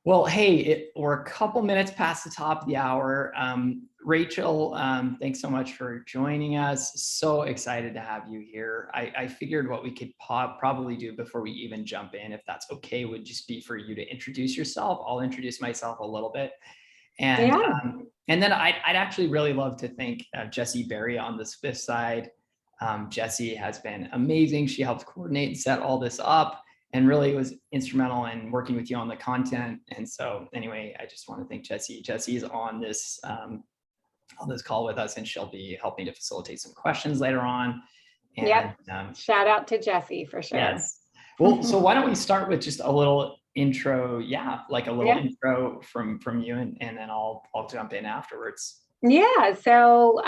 Well, hey, we're a couple minutes past the top of the hour. Rachel, thanks so much for joining us. So excited to have you here. I figured what we could probably do before we even jump in, if that's okay, would just be for you to introduce yourself. I'll introduce myself a little bit. And, Yeah. and then I'd actually really love to thank Jessie Berry on the Spiff side. Jessie has been amazing. She helped coordinate and set all this up and really was instrumental in working with you on the content. And so anyway, I just want to thank Jessie. Jessie is on this call with us, and she'll be helping to facilitate some questions later on. And, yep. Shout out to Jessie for sure. Yes. Well, so why don't we start with just a little intro? Yeah, like a little intro from you, and then I'll jump in afterwards. Yeah. So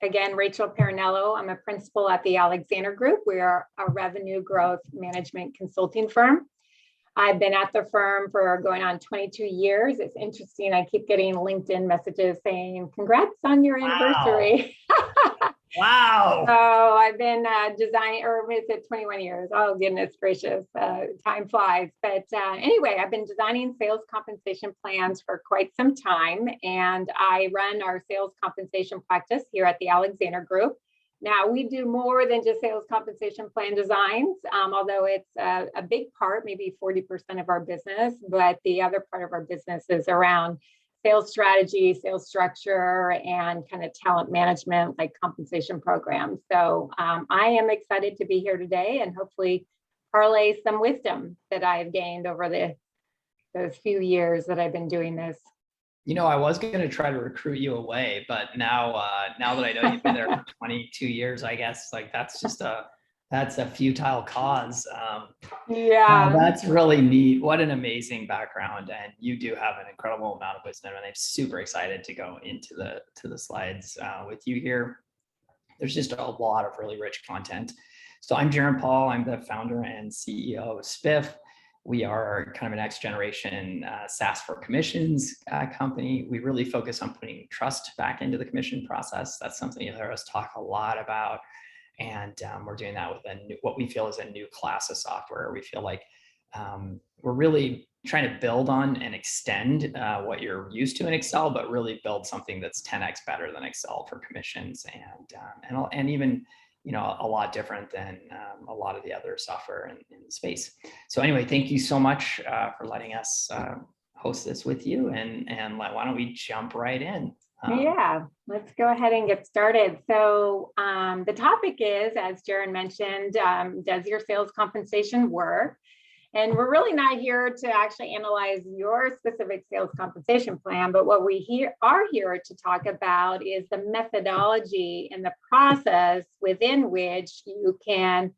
again, Rachel Parrinello. I'm a principal at the Alexander Group. We are a revenue growth management consulting firm. I've been at the firm for going on 22 years. It's interesting. I keep getting LinkedIn messages saying, congrats on your anniversary. Wow. So I've been designing, or is it 21 years? Oh, goodness gracious, time flies. But anyway, I've been designing sales compensation plans for quite some time. And I run our sales compensation practice here at the Alexander Group. Now, we do more than just sales compensation plan designs, although it's a big part, maybe 40% of our business, but the other part of our business is around sales strategy, sales structure, and kind of talent management, like compensation programs. So I am excited to be here today and hopefully parlay some wisdom that I've gained over those few years that I've been doing this. You know, I was going to try to recruit you away, but now that I know you've been there for 22 years, I guess like that's a futile cause. That's really neat. What an amazing background, and you do have an incredible amount of wisdom. And I'm super excited to go into the slides with you here. There's just a lot of really rich content. So I'm Jeron Paul. I'm the founder and CEO of Spiff. We are kind of a next generation SaaS for commissions company. We really focus on putting trust back into the commission process. That's something you hear us talk a lot about. And we're doing that with what we feel is a new class of software. We feel like we're really trying to build on and extend what you're used to in Excel, but really build something that's 10x better than Excel for commissions, and even a lot different than a lot of the other software in the space. So anyway, thank you so much for letting us host this with you, and why don't we jump right in? Yeah, let's go ahead and get started. So the topic is, as Jeron mentioned, does your sales compensation work? And we're really not here to actually analyze your specific sales compensation plan, but what we are here to talk about is the methodology and the process within which you can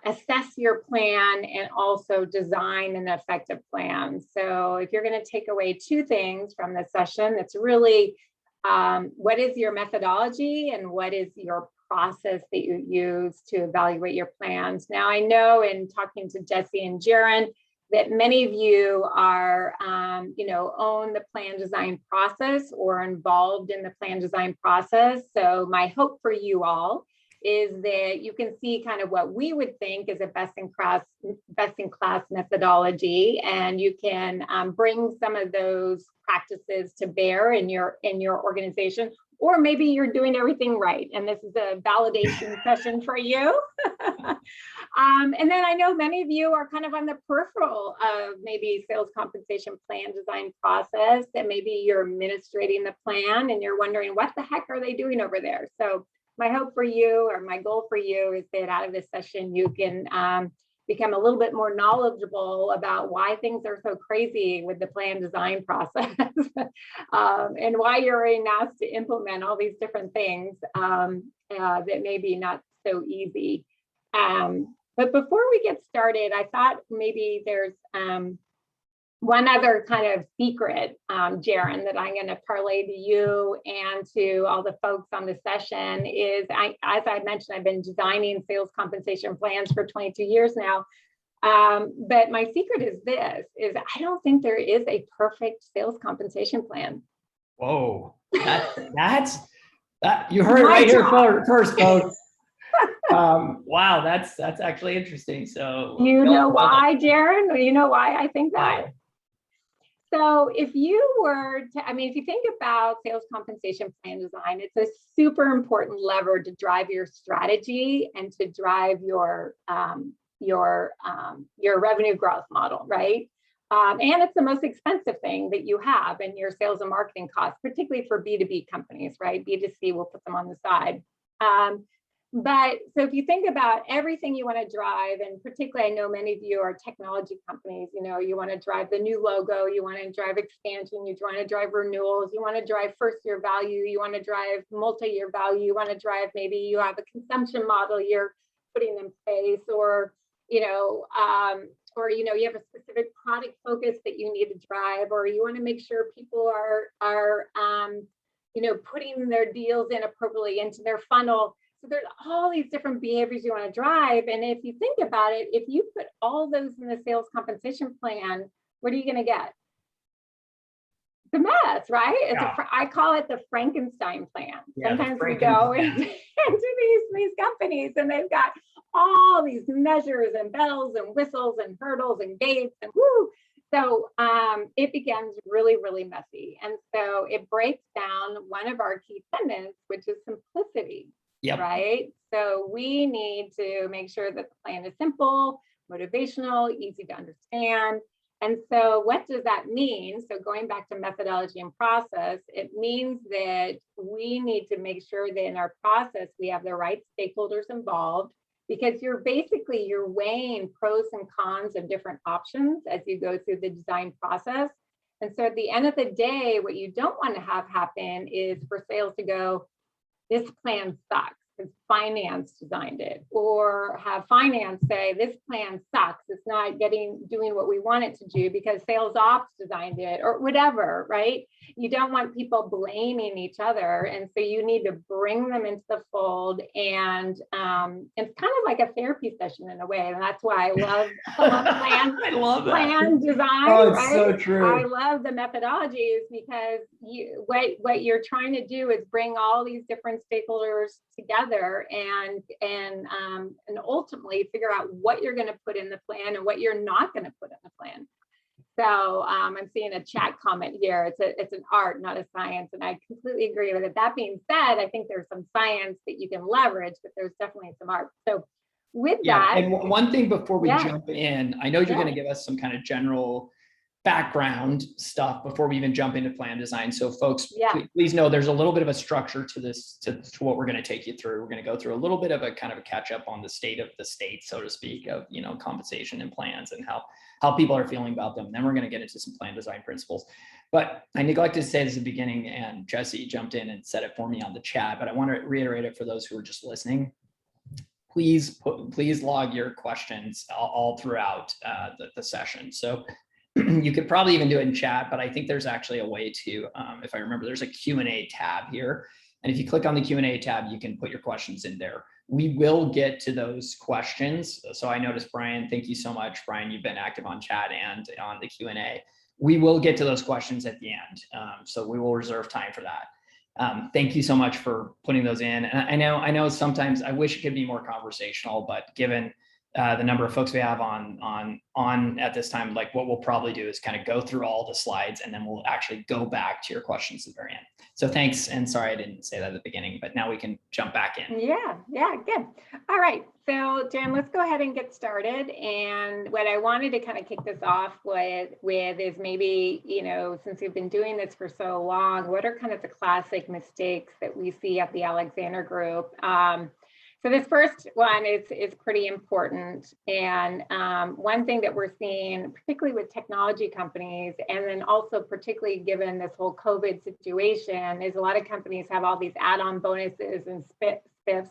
assess your plan and also design an effective plan. So if you're going to take away two things from this session, it's really what is your methodology and what is your process that you use to evaluate your plans. Now, I know in talking to Jessie and Jeron that many of you are, own the plan design process or involved in the plan design process. So my hope for you all is that you can see kind of what we would think is a best in class methodology, and you can bring some of those practices to bear in your organization, or maybe you're doing everything right, and this is a validation session for you. And then I know many of you are kind of on the peripheral of maybe sales compensation plan design process, that maybe you're administrating the plan and you're wondering what the heck are they doing over there. So my hope for you, or my goal for you, is that out of this session, you can become a little bit more knowledgeable about why things are so crazy with the plan design process and why you're being asked to implement all these different things that may be not so easy. But before we get started, I thought maybe there's one other kind of secret, Jeron, that I'm going to parlay to you and to all the folks on the session is, as I mentioned, I've been designing sales compensation plans for 22 years now. But my secret is I don't think there is a perfect sales compensation plan. Whoa, that's you heard it right here first, folks. Wow, that's actually interesting. So you know why, Jeron? You know why I think that? So if you were to, I mean, if you think about sales compensation plan design, it's a super important lever to drive your strategy and to drive your revenue growth model, right? And it's the most expensive thing that you have in your sales and marketing costs, particularly for B2B companies, right? B2C, we'll put them on the side. But so if you think about everything you want to drive, and particularly I know many of you are technology companies, you know, you want to drive the new logo, you want to drive expansion, you want to drive renewals, you want to drive first year value, you want to drive multi-year value, you want to drive, maybe you have a consumption model you're putting in place, or, you know, you have a specific product focus that you need to drive, or you want to make sure people are putting their deals in appropriately into their funnel. So there's all these different behaviors you want to drive. And if you think about it, if you put all those in the sales compensation plan, what are you going to get? The mess, right? Yeah. I call it the Frankenstein plan. Yeah, sometimes we go into these companies and they've got all these measures and bells and whistles and hurdles and gates and woo. So it becomes really, really messy. And so it breaks down one of our key tenets, which is simplicity. Yep. Right? So we need to make sure that the plan is simple, motivational, easy to understand. And so what does that mean? So going back to methodology and process, it means that we need to make sure that in our process, we have the right stakeholders involved, because you're weighing pros and cons of different options as you go through the design process. And so at the end of the day, what you don't want to have happen is for sales to go, this plan sucks because finance designed it, or have finance say this plan sucks, it's not doing what we want it to do because sales ops designed it, or whatever, right? You don't want people blaming each other, and so you need to bring them into the fold. And it's kind of like a therapy session in a way, and that's why I love plan. I love that. Plan design. Oh, it's right? so true. I love the methodologies, because what you're trying to do is bring all these different stakeholders together and ultimately figure out what you're going to put in the plan and what you're not going to put in the plan. So I'm seeing a chat comment here. It's an art, not a science, and I completely agree with it. That being said, I think there's some science that you can leverage, but there's definitely some art. So with that, and one thing before we jump in, I know you're going to give us some kind of general background stuff before we even jump into plan design. So folks, please know there's a little bit of a structure to this, to what we're going to take you through. We're going to go through a little bit of a kind of a catch up on the state of the state, so to speak, of, you know, compensation and plans and how people are feeling about them. Then we're going to get into some plan design principles. But I neglected to say this at the beginning, and Jesse jumped in and said it for me on the chat, but I want to reiterate it for those who are just listening. Please log your questions all throughout the session. So you could probably even do it in chat, but I think there's actually a way to, if I remember, there's a Q&A tab here. And if you click on the Q&A tab, you can put your questions in there. We will get to those questions. So I noticed, Brian, thank you so much. Brian, you've been active on chat and on the Q&A. We will get to those questions at the end. So we will reserve time for that. Thank you so much for putting those in. And I know sometimes I wish it could be more conversational, but given the number of folks we have on at this time, like what we'll probably do is kind of go through all the slides, and then we'll actually go back to your questions at the very end. So thanks, and sorry I didn't say that at the beginning, but now we can jump back in. Yeah, good. All right, so Jen, let's go ahead and get started. And what I wanted to kind of kick this off with is maybe, you know, since we've been doing this for so long, what are kind of the classic mistakes that we see at the Alexander Group? So this first one is pretty important. And one thing that we're seeing, particularly with technology companies, and then also particularly given this whole COVID situation, is a lot of companies have all these add-on bonuses and spiffs,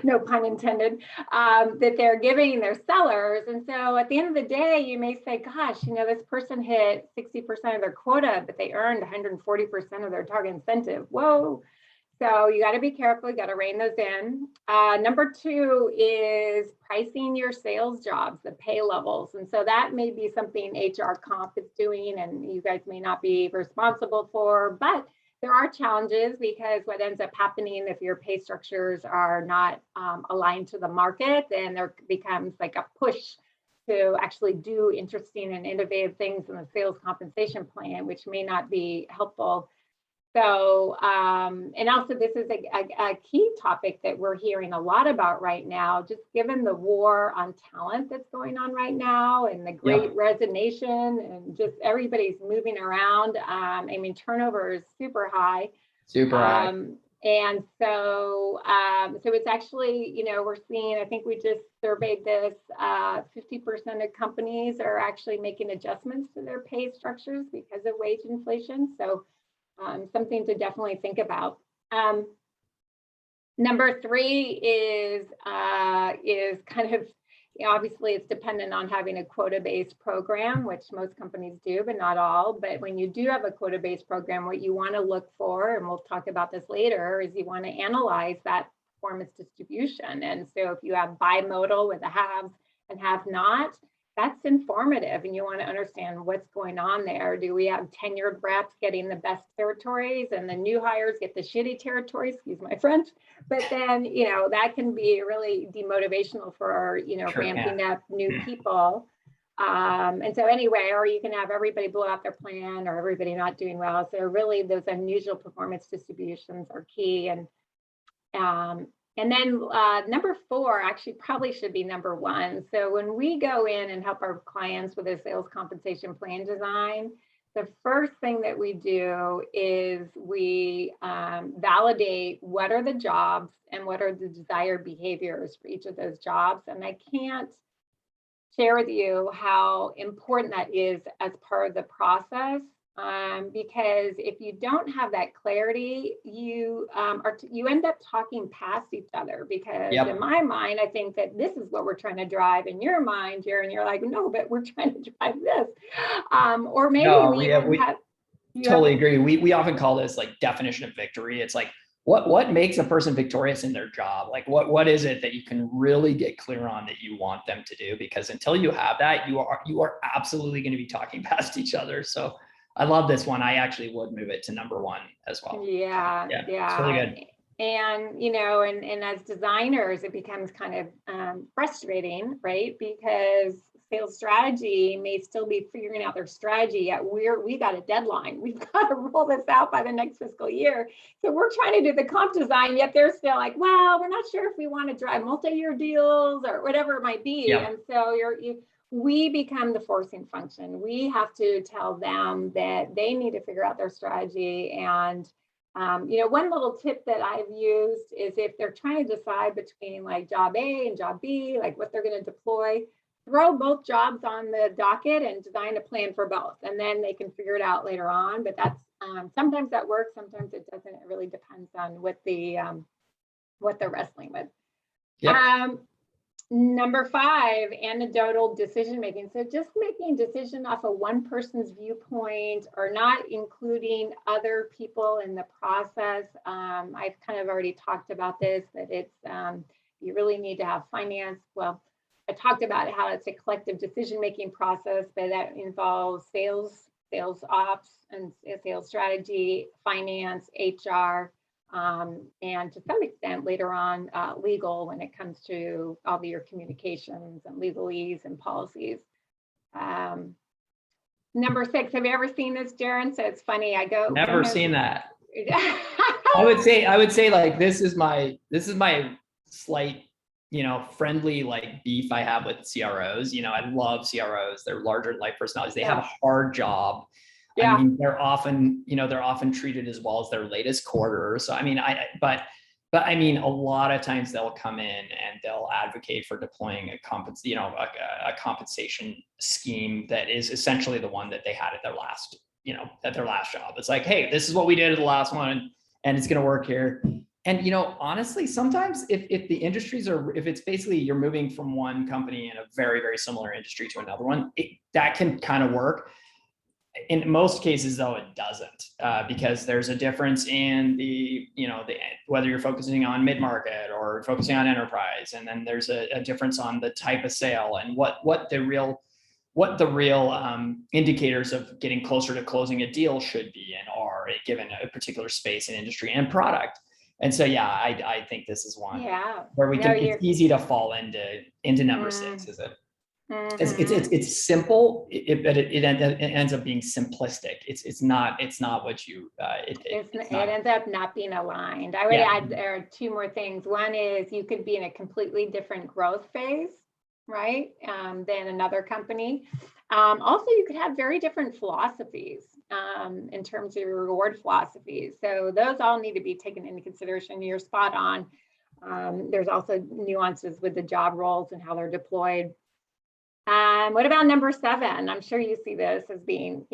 no pun intended, that they're giving their sellers. And so at the end of the day, you may say, gosh, you know, this person hit 60% of their quota, but they earned 140% of their target incentive. Whoa. So you got to be careful, you got to rein those in. Number two is pricing your sales jobs, the pay levels. And so that may be something HR comp is doing and you guys may not be responsible for, but there are challenges, because what ends up happening if your pay structures are not aligned to the market, then there becomes like a push to actually do interesting and innovative things in the sales compensation plan, which may not be helpful. So, and also this is a key topic that we're hearing a lot about right now, just given the war on talent that's going on right now and the great resignation and just everybody's moving around. I mean, turnover is super high. Super high. And so, so it's actually, you know, we're seeing, I think we just surveyed this, 50% of companies are actually making adjustments to their pay structures because of wage inflation. So, something to definitely think about. Number 3 is kind of, obviously it's dependent on having a quota-based program, which most companies do, but not all. But when you do have a quota-based program, what you want to look for, and we'll talk about this later, is you want to analyze that performance distribution. And so if you have bimodal with the haves and have not, that's informative, and you want to understand what's going on there. Do we have tenured reps getting the best territories and the new hires get the shitty territories, excuse my French, but then, you know, that can be really demotivational for, you know, ramping up new people. And so anyway, or you can have everybody blow out their plan or everybody not doing well. So really those unusual performance distributions are key. And then number 4 actually probably should be number 1. So when we go in and help our clients with a sales compensation plan design, the first thing that we do is we validate what are the jobs and what are the desired behaviors for each of those jobs. And I can't share with you how important that is as part of the process. Because if you don't have that clarity, you end up talking past each other, because in my mind, I think that this is what we're trying to drive. In your mind, Jeron, you're like, no, but we're trying to drive this. Or maybe we totally agree. We often call this like definition of victory. It's like, what makes a person victorious in their job? Like what is it that you can really get clear on that you want them to do? Because until you have that, you are absolutely going to be talking past each other. So I love this one. I actually would move it to number 1 as well. Yeah. It's really good. And, you know, and as designers, it becomes kind of frustrating, right? Because sales strategy may still be figuring out their strategy, yet we got a deadline. We've got to roll this out by the next fiscal year. So we're trying to do the comp design, yet they're still like, well, we're not sure if we want to drive multi-year deals or whatever it might be. And so we become the forcing function. We have to tell them that they need to figure out their strategy. And, you know, one little tip that I've used is if they're trying to decide between like job A and job B, like what they're going to deploy, throw both jobs on the docket and design a plan for both. And then they can figure it out later on. But that's sometimes that works, sometimes it doesn't. It really depends on what they're wrestling with. Number 5, anecdotal decision making. So just making a decision off of one person's viewpoint or not including other people in the process. I've kind of already talked about this, that it's you really need to have finance. Well, I talked about how it's a collective decision making process, but that involves sales ops and sales strategy, finance, HR. And to some extent later on, legal when it comes to all of your communications and legalese and policies. Number 6, have you ever seen this, Jeron? So it's funny, Never seen that. I would say like, this is my slight, you know, friendly like beef I have with CROs. You know, I love CROs. They're larger than life personalities. They have a hard job. I mean, they're often treated as well as their latest quarter. So, I mean, but I mean, a lot of times they'll come in and they'll advocate for deploying a compensation scheme that is essentially the one that they had at their last job. It's like, hey, this is what we did at the last one, and it's going to work here. And, you know, honestly, sometimes if the industries if it's basically you're moving from one company in a very, very similar industry to another one, that can kind of work. In most cases, though, it doesn't, because there's a difference in whether you're focusing on mid-market or focusing on enterprise, and then there's a difference on the type of sale and what the real indicators of getting closer to closing a deal should be and are given a particular space and industry and product. And so, yeah, I think this is one where it's easy to fall into number 6, is it? It's simple, but it ends up being simplistic. It's not what you it ends up not being aligned. I would add there are two more things. One is you could be in a completely different growth phase, right, than another company. Also, you could have very different philosophies in terms of your reward philosophies. So those all need to be taken into consideration. You're spot on. There's also nuances with the job roles and how they're deployed. What about number 7? I'm sure you see this as being,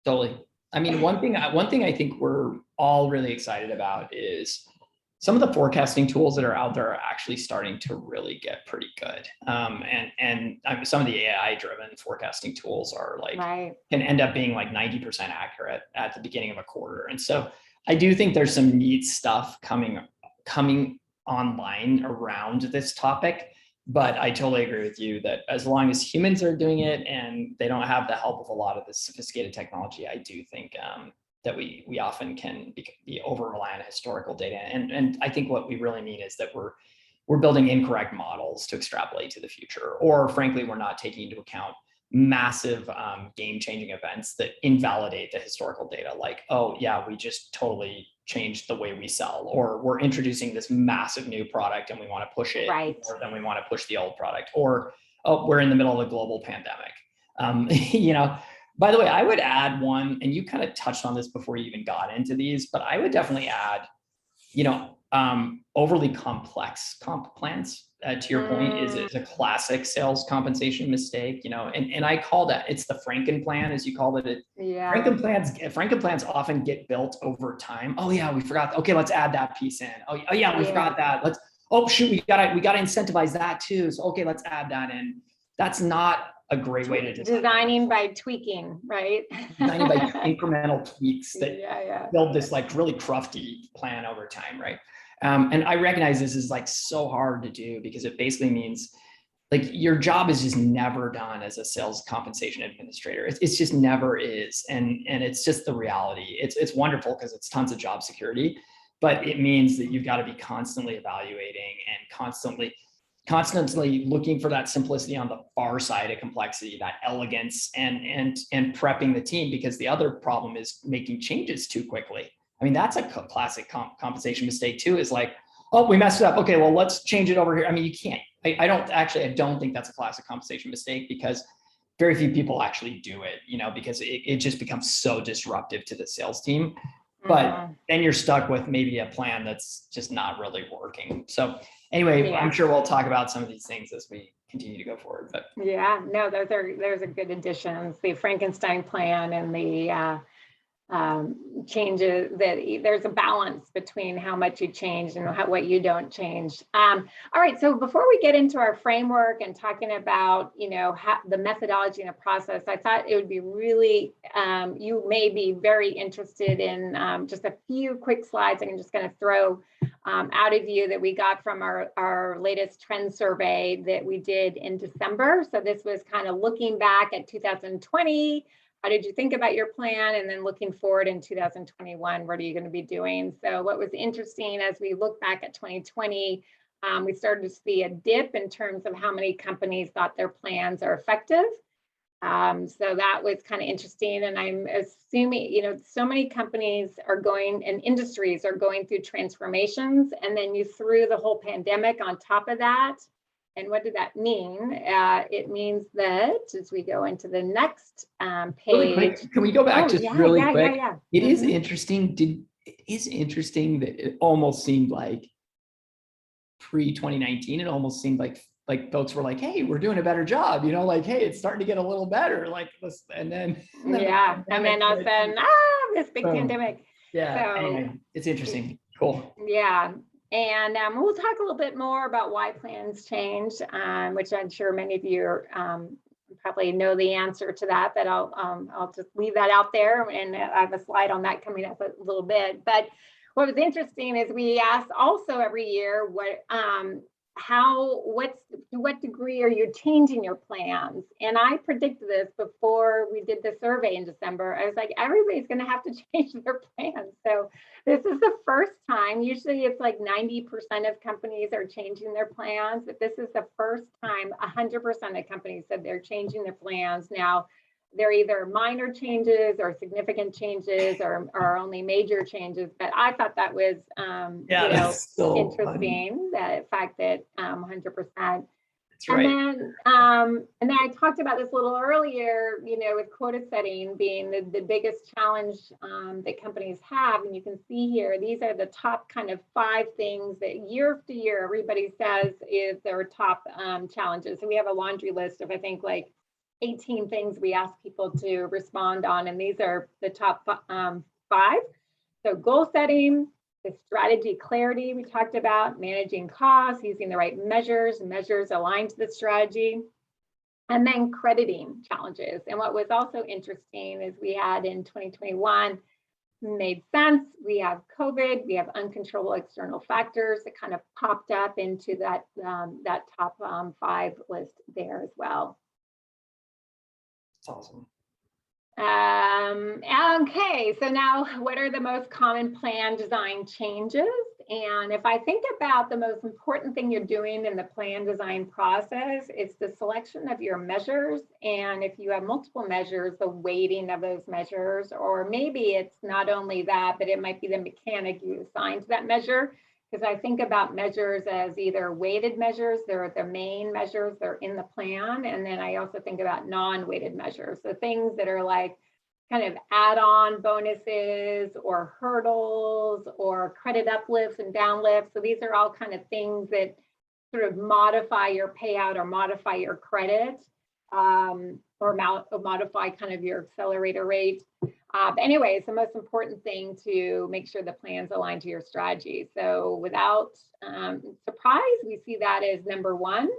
totally. I mean, one thing I think we're all really excited about is some of the forecasting tools that are out there are actually starting to really get pretty good. And some of the AI-driven forecasting tools are can end up being like 90% accurate at the beginning of a quarter. And so I do think there's some neat stuff coming online around this topic. But I totally agree with you that as long as humans are doing it and they don't have the help of a lot of this sophisticated technology, I do think that we often can be over reliant on historical data. And I think what we really mean is that we're building incorrect models to extrapolate to the future, or frankly, we're not taking into account massive game-changing events that invalidate the historical data. Like, oh yeah, we just totally changed the way we sell, or we're introducing this massive new product and we want to push it more than we want to push the old product, or oh, we're in the middle of a global pandemic. By the way, I would add one, and you kind of touched on this before you even got into these, but I would definitely add, overly complex comp plans, to your point, is a classic sales compensation mistake, and I call that, it's the Franken plan, as you called it. Franken plans often get built over time. Oh yeah, we forgot. Okay, let's add that piece in. Oh yeah, we forgot that. Oh shoot, we gotta incentivize that too. So okay, let's add that in. That's not a great way to designing by tweaking, right? Designing by incremental tweaks that build this like really crufty plan over time, right? And I recognize this is like so hard to do because it basically means like your job is just never done as a sales compensation administrator. It's just never is, and it's just the reality. It's wonderful because it's tons of job security, but it means that you've got to be constantly evaluating and constantly looking for that simplicity on the far side of complexity, that elegance, and prepping the team, because the other problem is making changes too quickly. I mean, that's a classic compensation mistake too, is like, oh, we messed it up. Okay, well, let's change it over here. I mean, you can't. I don't think that's a classic compensation mistake, because very few people actually do it, because it just becomes so disruptive to the sales team. But then you're stuck with maybe a plan that's just not really working. So anyway, I'm sure we'll talk about some of these things as we continue to go forward. But those are good additions. The Frankenstein plan and the changes, that there's a balance between how much you change and what you don't change. All right, so before we get into our framework and talking about the methodology and the process, I thought it would be really, you may be very interested in just a few quick slides I'm just going to throw out of you that we got from our latest trend survey that we did in December. So this was kind of looking back at 2020. How did you think about your plan? And then looking forward in 2021, what are you going to be doing? So what was interesting as we look back at 2020, we started to see a dip in terms of how many companies thought their plans are effective. So that was kind of interesting. And I'm assuming, so many companies are going, and industries are going through transformations. And then you threw the whole pandemic on top of that. And what did that mean? It means that as we go into the next page. Can we go back really quick? It is interesting. It is interesting that it almost seemed like pre-2019, it almost seemed like folks were like, hey, we're doing a better job, like, hey, it's starting to get a little better. Like this, and then all of a sudden, this big pandemic. Yeah. So, anyway, it's interesting. Cool. Yeah. And we'll talk a little bit more about why plans change, which I'm sure many of you probably know the answer to that, but I'll just leave that out there. And I have a slide on that coming up a little bit. But what was interesting is we ask also every year to what degree are you changing your plans? And I predicted this before we did the survey in December. I was like, everybody's going to have to change their plans. So this is the first time. Usually it's like 90% of companies are changing their plans, but this is the first time 100% of companies said they're changing their plans. Now, they're either minor changes or significant changes or only major changes. But I thought that was, that's so interesting, the fact that 100%. That's right. And then I talked about this a little earlier, with quota setting being the biggest challenge that companies have. And you can see here, these are the top kind of 5 things that year after year, everybody says is their top challenges. So we have a laundry list of, I think, like 18 things we ask people to respond on, and these are the top 5. So goal setting, the strategy clarity we talked about, managing costs, using the right measures aligned to the strategy, and then crediting challenges. And what was also interesting is we had in 2021, made sense, we have COVID, we have uncontrollable external factors that kind of popped up into that, that top 5 list there as well. That's awesome. Okay, so now what are the most common plan design changes? And if I think about the most important thing you're doing in the plan design process, it's the selection of your measures. And if you have multiple measures, the weighting of those measures, or maybe it's not only that, but it might be the mechanic you assign to that measure. Because I think about measures as either weighted measures, they're the main measures, they're in the plan. And then I also think about non-weighted measures. So things that are like kind of add-on bonuses or hurdles or credit uplifts and downlifts. So these are all kind of things that sort of modify your payout or modify your credit or modify kind of your accelerator rate. But anyway, it's the most important thing to make sure the plan's aligned to your strategy. So without surprise, we see that as number 1.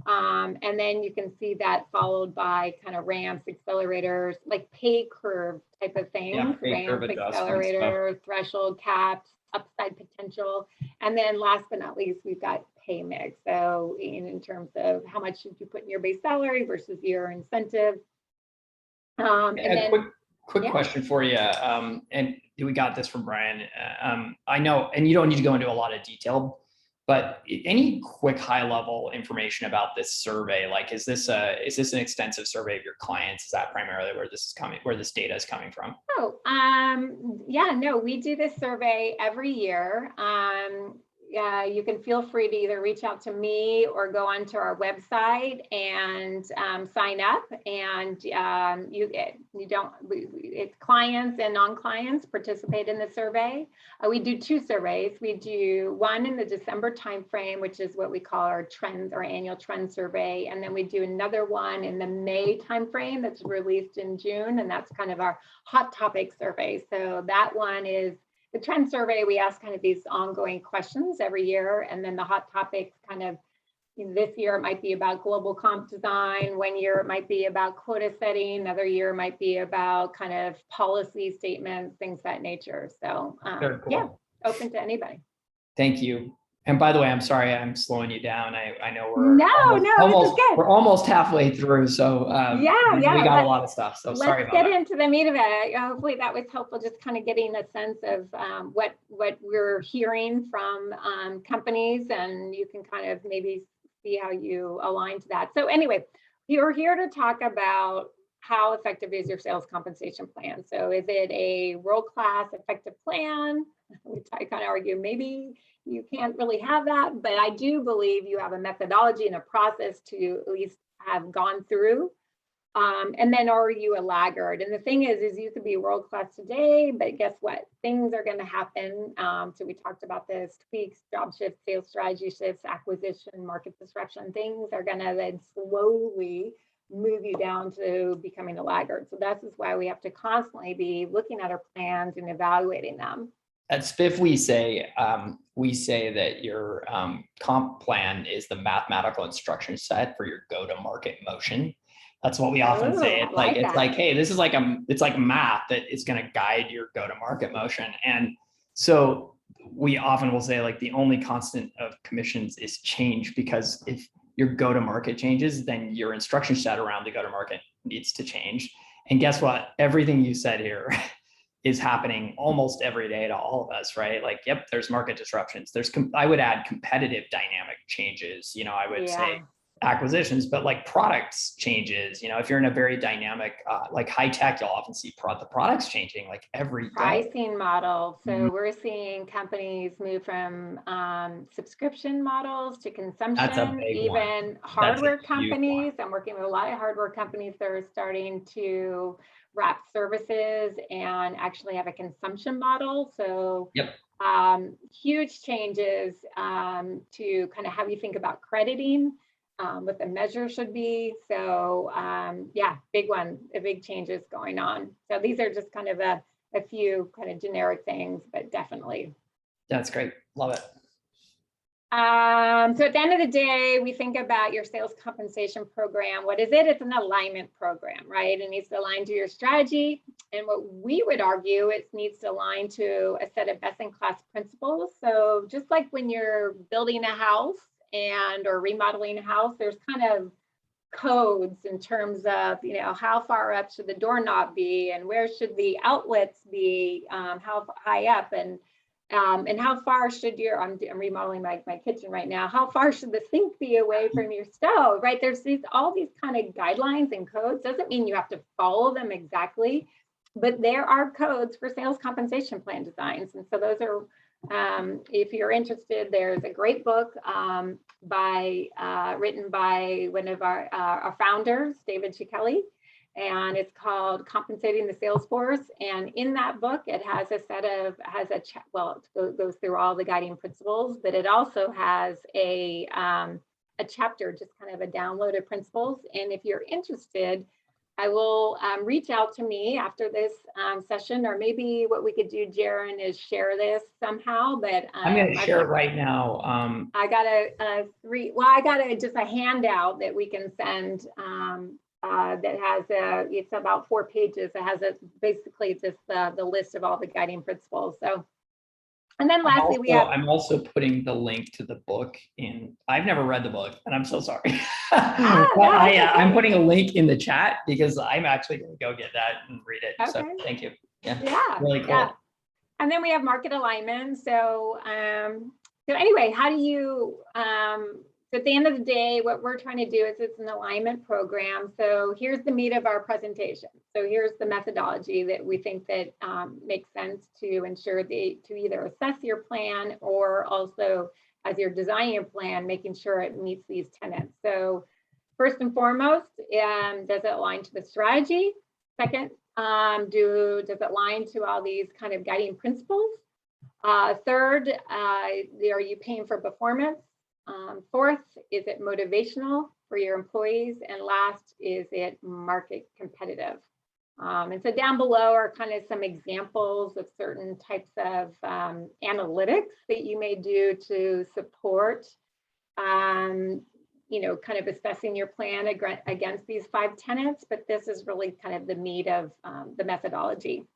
And then you can see that followed by kind of ramps, accelerators, like pay curve type of things, ramps, accelerators, threshold caps, upside potential. And then last but not least, we've got pay mix. So in terms of how much should you put in your base salary versus your incentive. And then, Quick question for you. And we got this from Brian. I know, and you don't need to go into a lot of detail, but any quick high level information about this survey? Like, is this an extensive survey of your clients? Is that primarily where this data is coming from? Yeah, no, we do this survey every year. You can feel free to either reach out to me or go onto our website and sign up. And it's clients and non-clients participate in the survey. We do 2 surveys. We do one in the December timeframe, which is what we call our trends, our annual trend survey. And then we do another one in the May timeframe that's released in June. And that's kind of our hot topic survey. So that one is the trend survey. We ask kind of these ongoing questions every year. And then the hot topics kind of, this year it might be about global comp design. One year it might be about quota setting. Another year might be about kind of policy statements, things of that nature. So cool. Yeah, open to anybody. Thank you. And by the way, I'm sorry I'm slowing you down. I know we're almost halfway through. So we got a lot of stuff. So sorry about that. Let's get into the meat of it. Hopefully that was helpful, just kind of getting a sense of what we're hearing from companies, and you can kind of maybe see how you align to that. So anyway, you're here to talk about how effective is your sales compensation plan. So is it a world-class effective plan? Which I kind of argue maybe you can't really have that, but I do believe you have a methodology and a process to at least have gone through. And then are you a laggard? And the thing is you could be world-class today, but guess what? Things are going to happen. So we talked about this: tweaks, job shifts, sales strategy shifts, acquisition, market disruption. Things are going to then slowly move you down to becoming a laggard. So this is why we have to constantly be looking at our plans and evaluating them. At Spiff, we say that your comp plan is the mathematical instruction set for your go-to-market motion. That's what we often say. It's like, hey, this is it's like math that is going to guide your go-to-market motion. And so we often will say like the only constant of commissions is change, because if your go-to-market changes, then your instruction set around the go-to-market needs to change. And guess what? Everything you said here is happening almost every day to all of us, right? Like, yep, there's market disruptions. I would add competitive dynamic changes, I would say acquisitions, but like products changes, if you're in a very dynamic, like high tech, you'll often see the products changing like every day. Pricing model. So we're seeing companies move from subscription models to consumption, even hardware companies. I'm working with a lot of hardware companies that are starting to wrap services and actually have a consumption model. So huge changes to kind of how you think about crediting. What the measure should be. So big one, big changes going on. So these are just kind of a few kind of generic things, but definitely. That's great. Love it. So at the end of the day, we think about your sales compensation program. What is it? It's an alignment program, right? It needs to align to your strategy. And what we would argue, it needs to align to a set of best-in-class principles. So just like when you're building a house, or remodeling a house, there's kind of codes in terms of, how far up should the doorknob be and where should the outlets be, how high up, and how far should I'm remodeling my kitchen right now, how far should the sink be away from your stove, right? There's all these kind of guidelines and codes. Doesn't mean you have to follow them exactly, but there are codes for sales compensation plan designs. And so those are, if you're interested, there's a great book written by one of our founders, David Shikeli, and it's called Compensating the Sales Force. And in that book, it has it goes through all the guiding principles, but it also has a chapter, just kind of a download of principles. And if you're interested, I will reach out to me after this session, or maybe what we could do, Jeron, is share this somehow. But I'm going to share it right now. I got just a handout that we can send that has it's about 4 pages. It has basically just the list of all the guiding principles. So. And then lastly, I'm also putting the link to the book in. I've never read the book, and I'm so sorry. I'm putting a link in the chat because I'm actually going to go get that and read it. Okay. So thank you. Yeah. Really cool. Yeah. And then we have market alignment. So anyway, how do you? So at the end of the day, what we're trying to do is it's an alignment program. So here's the meat of our presentation. So here's the methodology that we think that makes sense to ensure to either assess your plan, or also as you're designing your plan, making sure it meets these tenets. So first and foremost, does it align to the strategy? Second, does it align to all these kind of guiding principles? Third, are you paying for performance? Fourth, is it motivational for your employees? And last, is it market competitive? And so down below are kind of some examples of certain types of analytics that you may do to support, kind of assessing your plan against these 5 tenets. But this is really kind of the meat of the methodology.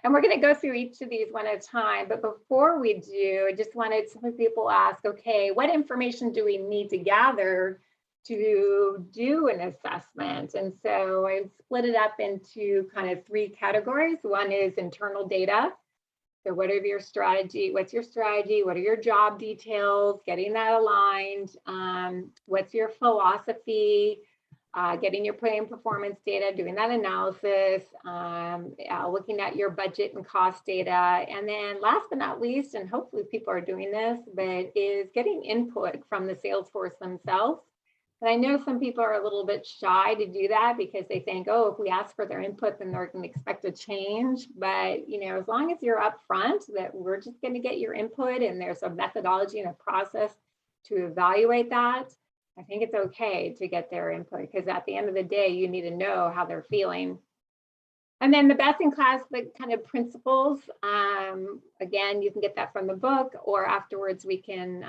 And we're going to go through each of these one at a time. But before we do, I just wanted some people ask, okay, what information do we need to gather to do an assessment? And so I split it up into kind of 3 categories. One is internal data. So what's your strategy? What are your job details? Getting that aligned. What's your philosophy? Getting your plan performance data, doing that analysis, looking at your budget and cost data. And then last but not least, and hopefully people are doing this, but is getting input from the sales force themselves. And I know some people are a little bit shy to do that because they think, oh, if we ask for their input, then they're going to expect a change. But, as long as you're upfront that we're just going to get your input and there's a methodology and a process to evaluate that, I think it's okay to get their input, because at the end of the day, you need to know how they're feeling. And then the best in class, the kind of principles, again, you can get that from the book, or afterwards we can,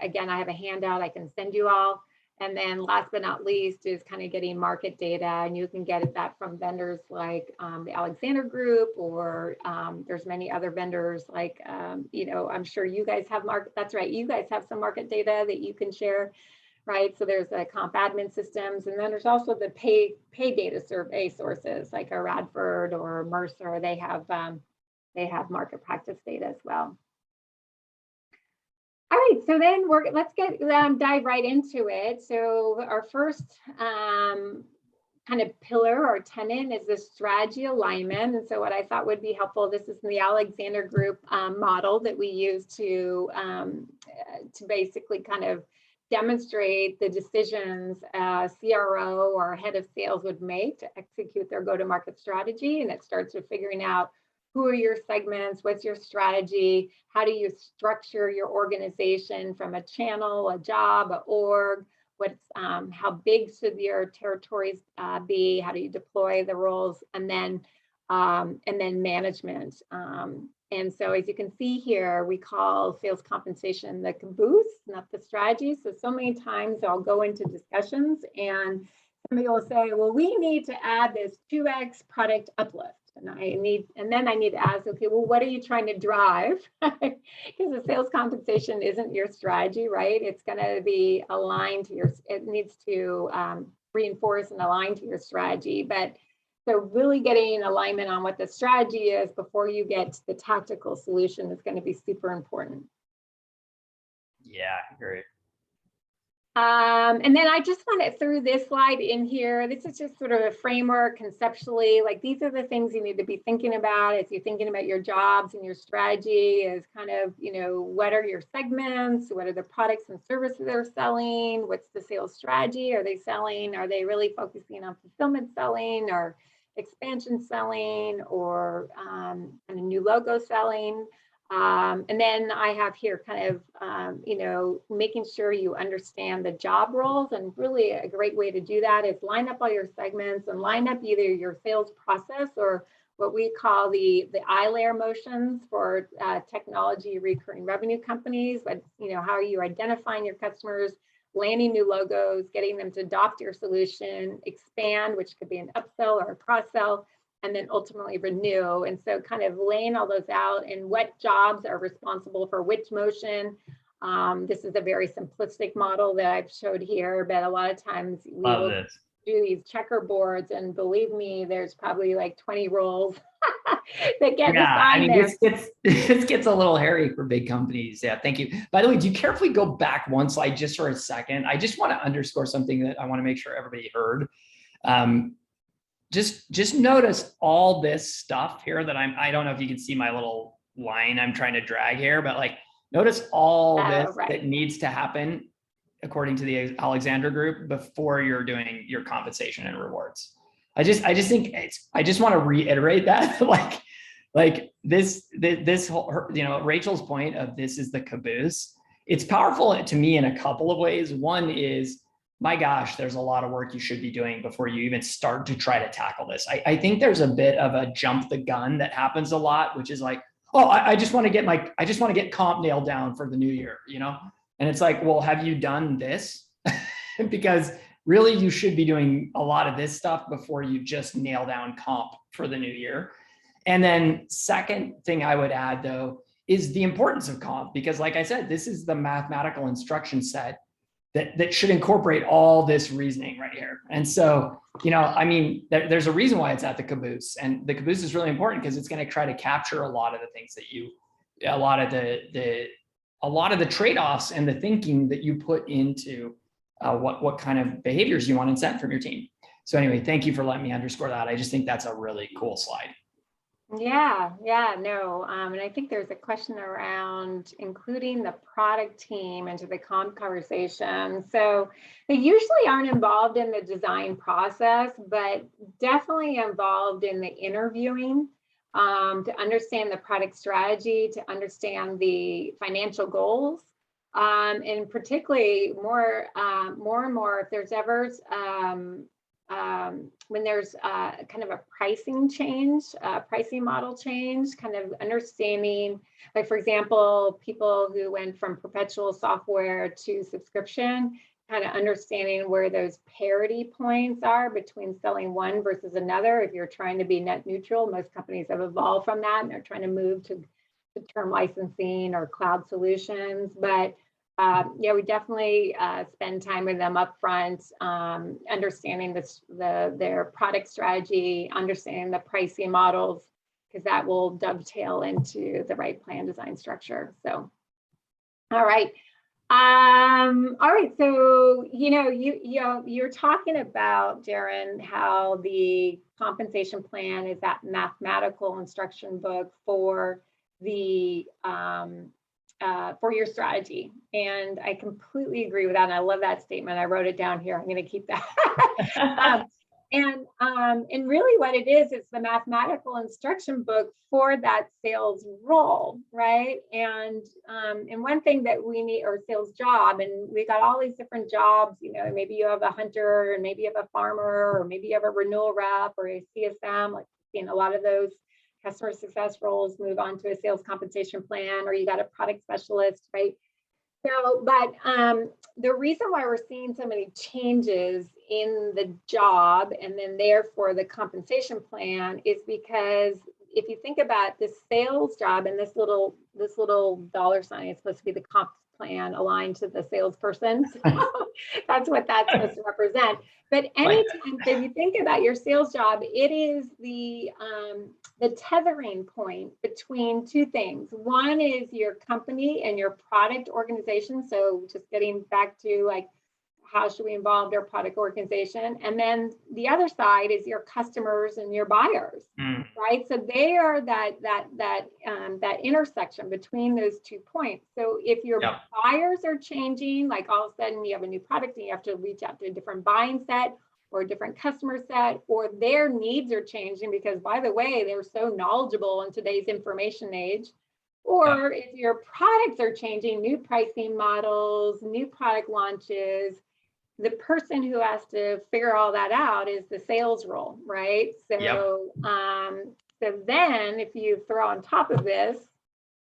again, I have a handout I can send you all. And then last but not least is kind of getting market data, and you can get that from vendors like the Alexander Group, or there's many other vendors like, I'm sure you guys have that's right, you guys have some market data that you can share, right? So there's the comp admin systems, and then there's also the pay data survey sources like a Radford or Mercer. They have market practice data as well. All right, so then let's dive right into it. So our first kind of pillar or tenet is the strategy alignment. And so what I thought would be helpful, this is the Alexander Group model that we use to basically kind of demonstrate the decisions a CRO or head of sales would make to execute their go-to-market strategy. And it starts with figuring out who are your segments, what's your strategy, how do you structure your organization from a channel, a job, a org, how big should your territories be, how do you deploy the roles, and then management. And so as you can see here, we call sales compensation the caboose, not the strategy. So many times I'll go into discussions and somebody will say, well, we need to add this 2x product uplift. And then I need to ask, okay, well, what are you trying to drive? Because the sales compensation isn't your strategy, right? It's going to be aligned to it needs to reinforce and align to your strategy. But so really getting alignment on what the strategy is before you get to the tactical solution is going to be super important. Yeah, great. And then I just want to through this slide in here. This is just sort of a framework conceptually, like these are the things you need to be thinking about as you're thinking about your jobs and your strategy is kind of, what are your segments? What are the products and services they're selling? What's the sales strategy? Are they selling? Are they really focusing on fulfillment selling or expansion selling or kind of new logo selling? And then I have here kind of, making sure you understand the job roles, and really a great way to do that is line up all your segments and line up either your sales process or what we call the I-layer motions for technology recurring revenue companies. But, how are you identifying your customers, landing new logos, getting them to adopt your solution, expand, which could be an upsell or a cross-sell, and then ultimately renew. And so kind of laying all those out and what jobs are responsible for which motion. This is a very simplistic model that I've showed here, but a lot of times we will do these checkerboards, and believe me, there's probably like 20 roles that get assigned there. This gets a little hairy for big companies. Yeah, thank you. By the way, do you carefully go back one slide just for a second? I just want to underscore something that I want to make sure everybody heard. Just notice all this stuff here that I don't know if you can see my little line I'm trying to drag here, but like notice all this that needs to happen according to the Alexander Group before you're doing your compensation and rewards. I just think I just want to reiterate that like this whole, Rachel's point of this is the caboose. It's powerful to me in a couple of ways. One is, my gosh, there's a lot of work you should be doing before you even start to try to tackle this. I think there's a bit of a jump the gun that happens a lot, which is like, oh, I just want to get comp nailed down for the new year, And it's like, well, have you done this? Because really you should be doing a lot of this stuff before you just nail down comp for the new year. And then second thing I would add though, is the importance of comp, because like I said, this is the mathematical instruction set that should incorporate all this reasoning right here. And so, there's a reason why it's at the caboose, and the caboose is really important because it's going to try to capture a lot of the things that a lot of the trade-offs and the thinking that you put into what kind of behaviors you want to incent from your team. So anyway, thank you for letting me underscore that. I just think that's a really cool slide. Yeah, no. And I think there's a question around including the product team into the comp conversation. So they usually aren't involved in the design process, but definitely involved in the interviewing to understand the product strategy, to understand the financial goals. And particularly more and more, if there's ever when there's kind of a pricing change, pricing model change, kind of understanding, like for example, people who went from perpetual software to subscription, kind of understanding where those parity points are between selling one versus another. If you're trying to be net neutral, most companies have evolved from that and they're trying to move to term licensing or cloud solutions. But yeah, we definitely spend time with them up front, understanding their product strategy, understanding the pricing models, because that will dovetail into the right plan design structure. So, all right. So, you're talking about, Jeron, how the compensation plan is that mathematical instruction book for the for your strategy. And I completely agree with that. And I love that statement. I wrote it down here. I'm going to keep that. And really what it is the mathematical instruction book for that sales role, right? And one thing that we need, or sales job, and we got all these different jobs, maybe you have a hunter, and maybe you have a farmer, or maybe you have a renewal rep or a CSM, like seeing a lot of those customer success roles move on to a sales compensation plan, or you got a product specialist, right? So, but the reason why we're seeing so many changes in the job and then therefore the compensation plan is because if you think about the sales job and this little dollar sign is supposed to be the comp plan aligned to the salesperson. So that's what that's supposed to represent. But anytime that you think about your sales job, it is the tethering point between two things. One is your company and your product organization. So just getting back to like, how should we involve their product organization? And then the other side is your customers and your buyers, right? So they are that intersection between those 2 points. So if your buyers are changing, like all of a sudden you have a new product and you have to reach out to a different buying set or a different customer set, or their needs are changing because, by the way, they're so knowledgeable in today's information age. Or if your products are changing, new pricing models, new product launches, the person who has to figure all that out is the sales role, right? So, so then if you throw on top of this,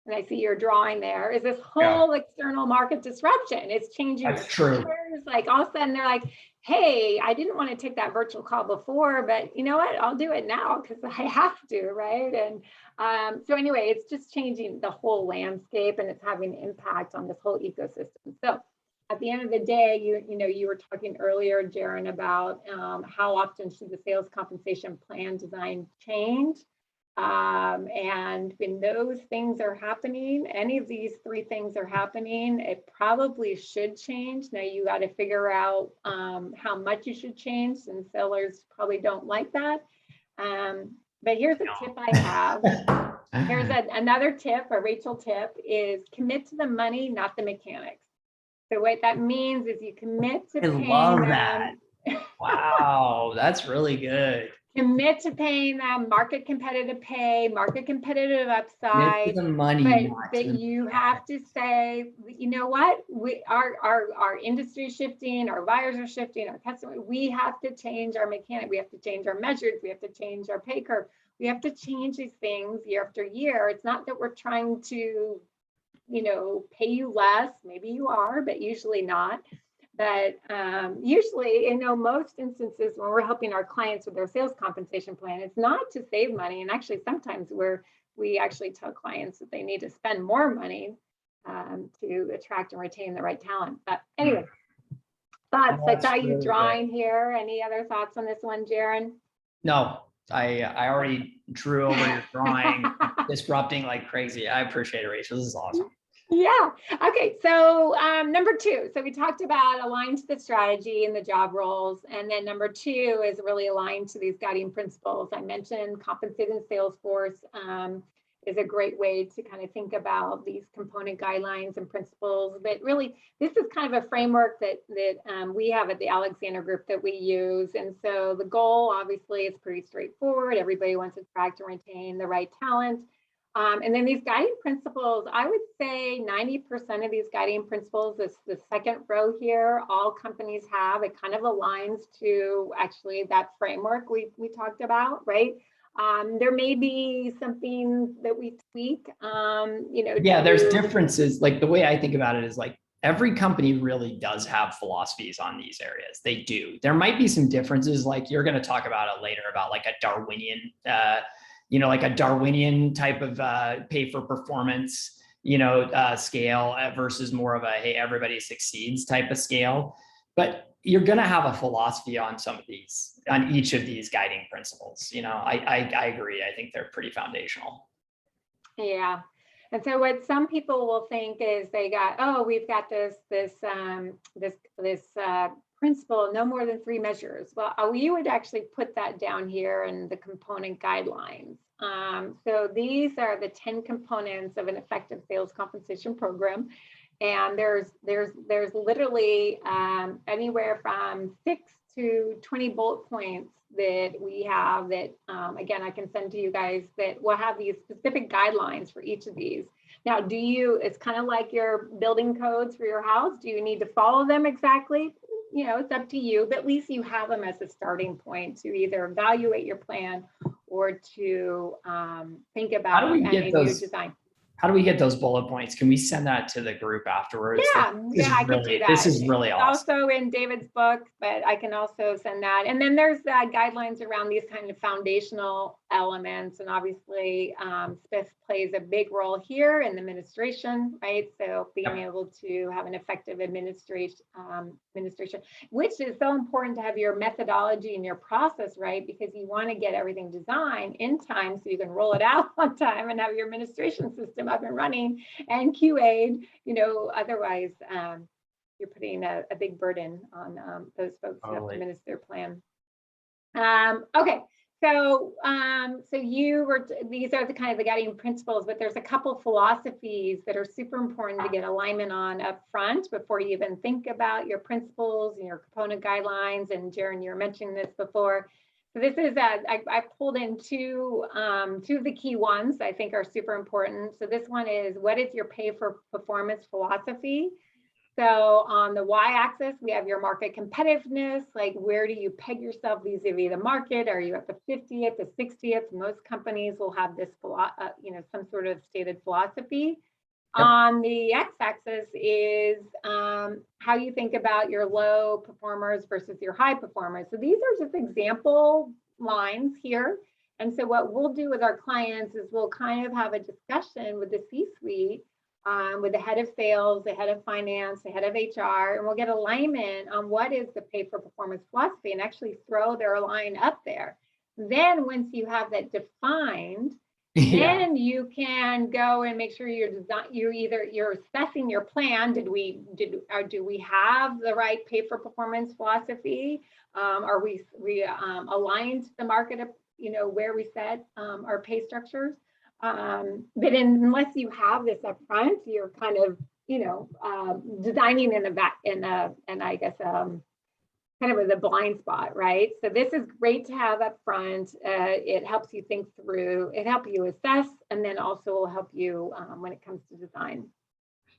and I see your drawing there, is this whole external market disruption. It's changing. That's true. Like all of a sudden they're like, hey, I didn't want to take that virtual call before, but you know what? I'll do it now because I have to, right? And so anyway, it's just changing the whole landscape and it's having an impact on this whole ecosystem. So at the end of the day, you were talking earlier, Jeron, about how often should the sales compensation plan design change? And when those things are happening, any of these 3 things are happening, it probably should change. Now you got to figure out how much you should change, and sellers probably don't like that. But here's a tip I have. Here's another tip, a Rachel tip, is commit to the money, not the mechanics. So what that means is you commit to paying them. I love that. Wow, that's really good. Commit to paying them market competitive pay, market competitive upside. The money, but you have to say, you know what? Our industry is shifting, our buyers are shifting, our customers. We have to change our mechanic. We have to change our measures. We have to change our pay curve. We have to change these things year after year. It's not that we're trying to, pay you less. Maybe you are, but usually not. But usually, most instances when we're helping our clients with their sales compensation plan, it's not to save money. And actually, sometimes we actually tell clients that they need to spend more money to attract and retain the right talent. But anyway, thoughts. I saw you drawing here. Any other thoughts on this one, Jeron? No, I already drew over your drawing, disrupting like crazy. I appreciate it, Rachel. This is awesome. Yeah. Okay. So number 2. So we talked about aligned to the strategy and the job roles. And then number 2 is really aligned to these guiding principles. I mentioned compensating Salesforce is a great way to kind of think about these component guidelines and principles. But really, this is kind of a framework that we have at the Alexander Group that we use. And so the goal, obviously, is pretty straightforward. Everybody wants to attract and retain the right talent. And then these guiding principles, I would say 90% of these guiding principles, is the second row here, all companies have. It kind of aligns to actually that framework we talked about, right? There may be something that we tweak, Yeah, there's differences. Like the way I think about it is like every company really does have philosophies on these areas. They do. There might be some differences, like you're going to talk about it later, about like a Darwinian, like a Darwinian type of pay for performance, scale versus more of a, hey, everybody succeeds type of scale. But you're going to have a philosophy on on each of these guiding principles. I agree. I think they're pretty foundational. Yeah. And so what some people will think is we've got this principle, no more than 3 measures. Well, we would actually put that down here in the component guidelines. So these are the 10 components of an effective sales compensation program. And there's literally anywhere from 6 to 20 bullet points that we have that, again, I can send to you guys, that will have these specific guidelines for each of these. Now, it's kind of like your building codes for your house. Do you need to follow them exactly? It's up to you, but at least you have them as a starting point to either evaluate your plan or to think about any new design. How do we get those bullet points? Can we send that to the group afterwards? Yeah, I could do that. This is really awesome. Also in David's book, but I can also send that. And then there's guidelines around these kind of foundational elements. And obviously, Spiff plays a big role here in the administration, right? So being able to have an effective administration, which is so important to have your methodology and your process, right? Because you want to get everything designed in time so you can roll it out on time and have your administration system up and running and QA'd, otherwise you're putting a big burden on those folks who have to administer their plan. Okay, so these are the kind of the guiding principles, but there's a couple philosophies that are super important to get alignment on up front before you even think about your principles and your component guidelines. And Jeron, you were mentioning this before. So this is I pulled in two of the key ones I think are super important. So this one is, what is your pay for performance philosophy? So on the y-axis, we have your market competitiveness, like where do you peg yourself vis-a-vis the market? Are you at the 50th, the 60th? Most companies will have this, some sort of stated philosophy. Yep. On the x-axis is how you think about your low performers versus your high performers. So these are just example lines here. And so what we'll do with our clients is we'll kind of have a discussion with the C-suite, with the head of sales, the head of finance, the head of HR, and we'll get alignment on what is the pay for performance philosophy and actually throw their line up there. Then once you have that defined, then you can go and make sure you're assessing your plan. Do we have the right pay for performance philosophy? Are we aligned to the market, where we set our pay structures? But unless you have this up front, you're kind of, designing in the back, and I guess kind of with a blind spot, right? So this is great to have up front. It helps you think through, it helps you assess, and then also will help you when it comes to design.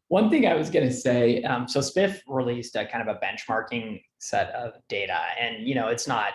One thing I was going to say, so Spiff released a kind of a benchmarking set of data, and it's not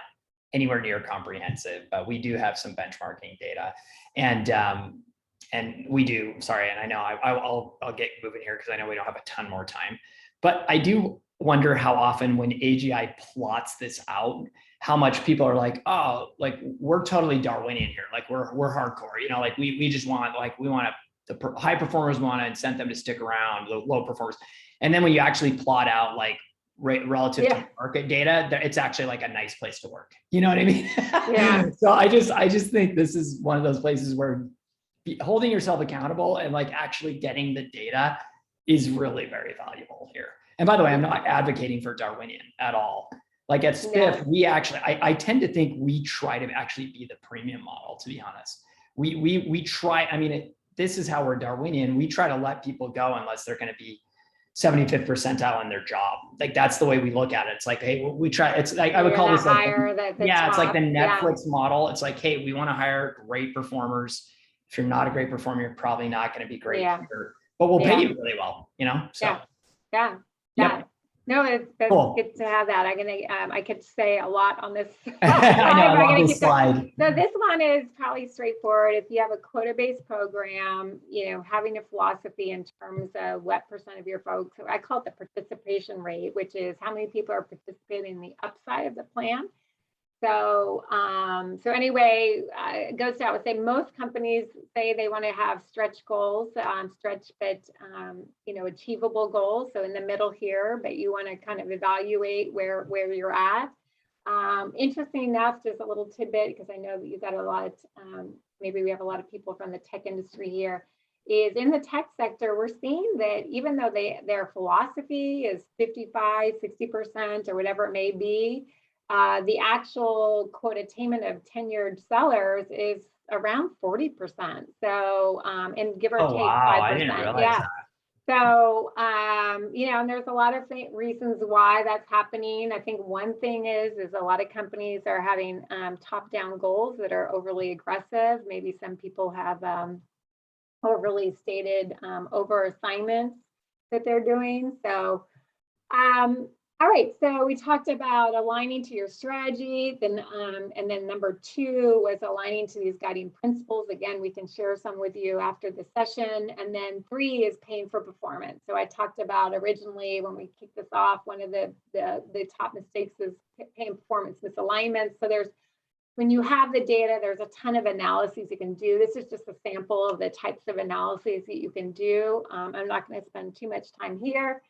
anywhere near comprehensive, but we do have some benchmarking data, and we do. Sorry, and I know I'll get moving here because I know we don't have a ton more time, but I do wonder how often when AGI plots this out, how much people are like, oh, like we're totally Darwinian here, like we're hardcore, like we just want, like we want the high performers want to incent them to stick around, the low performers, and then when you actually plot out like relative to market data, it's actually like a nice place to work. You know what I mean? Yeah. So I just think this is one of those places where holding yourself accountable and like actually getting the data is really very valuable here. And by the way, I'm not advocating for Darwinian at all. Like at Spiff, we actually, I tend to think we try to actually be the premium model, to be honest. We try, this is how we're Darwinian. We try to let people go unless they're going to be 75th percentile in their job. Like that's the way we look at it. It's like, hey, we try, it's like, I would call this like, it's like the Netflix model. It's like, hey, we want to hire great performers. If you're not a great performer, you're probably not going to be great here, but we'll pay you really well, so. Yeah. No, it's Cool. good to have that. I could say a lot on this. I know, I love this slide. So this one is probably straightforward. If you have a quota-based program, having a philosophy in terms of what percent of your folks, I call it the participation rate, which is how many people are participating in the upside of the plan. So, anyway, it goes down. I would say most companies say they want to have stretch goals, but achievable goals. So in the middle here, but you want to kind of evaluate where you're at. Interesting enough, just a little tidbit, because I know that you've got a lot, maybe we have a lot of people from the tech industry here, is in the tech sector, we're seeing that even though their philosophy is 55, 60%, or whatever it may be, the actual quote attainment of tenured sellers is around 40%. So, and give or take 5%. I didn't realize that. So, and there's a lot of reasons why that's happening. I think one thing is a lot of companies are having top-down goals that are overly aggressive. Maybe some people have overly stated over assignments that they're doing. So, all right, so we talked about aligning to your strategy, then and then number 2 was aligning to these guiding principles. Again, we can share some with you after the session. And then 3 is paying for performance. So I talked about originally when we kicked this off, one of the top mistakes is paying performance misalignment. So when you have the data, there's a ton of analyses you can do. This is just a sample of the types of analyses that you can do. I'm not going to spend too much time here.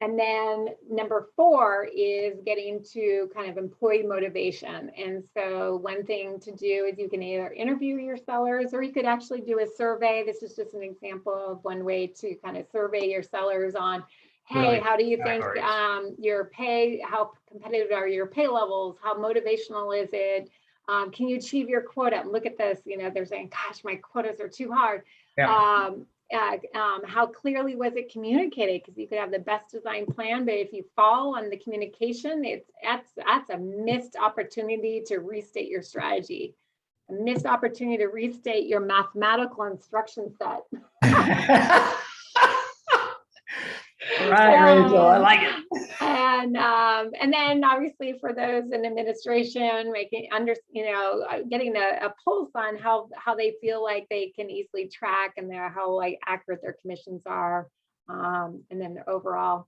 And then number 4 is getting to kind of employee motivation. And so one thing to do is you can either interview your sellers, or you could actually do a survey. This is just an example of one way to kind of survey your sellers on, hey, really, how do you think your pay, how competitive are your pay levels? How motivational is it? Can you achieve your quota? Look at this, they're saying, gosh, my quotas are too hard. Yeah. How clearly was it communicated? Because you could have the best design plan, but if you fall on the communication, that's a missed opportunity to restate your strategy, a missed opportunity to restate your mathematical instruction set. Right, Rachel, I like it. And then obviously for those in administration, getting a pulse on how they feel like they can easily track and how accurate their commissions are, and then their overall.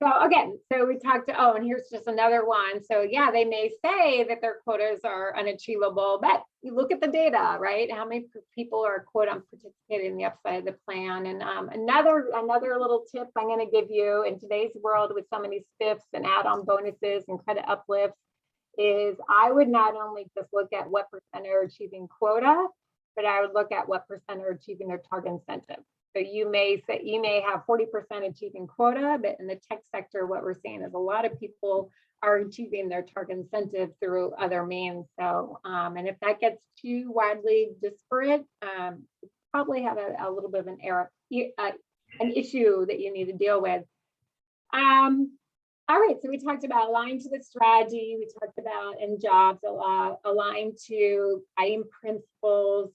So again, so we talked and here's just another one. So yeah, they may say that their quotas are unachievable, but you look at the data, right? How many people are participating in the upside of the plan? And another little tip I'm going to give you in today's world with so many spiffs and add-on bonuses and credit uplifts is I would not only just look at what percent are achieving quota, but I would look at what percent are achieving their target incentive. So you may have 40% achieving quota, but in the tech sector, what we're seeing is a lot of people are achieving their target incentive through other means. So, and if that gets too widely disparate, you probably have a little bit of an issue that you need to deal with. All right, so we talked about aligning to the strategy. We talked about in jobs, align to guiding principles,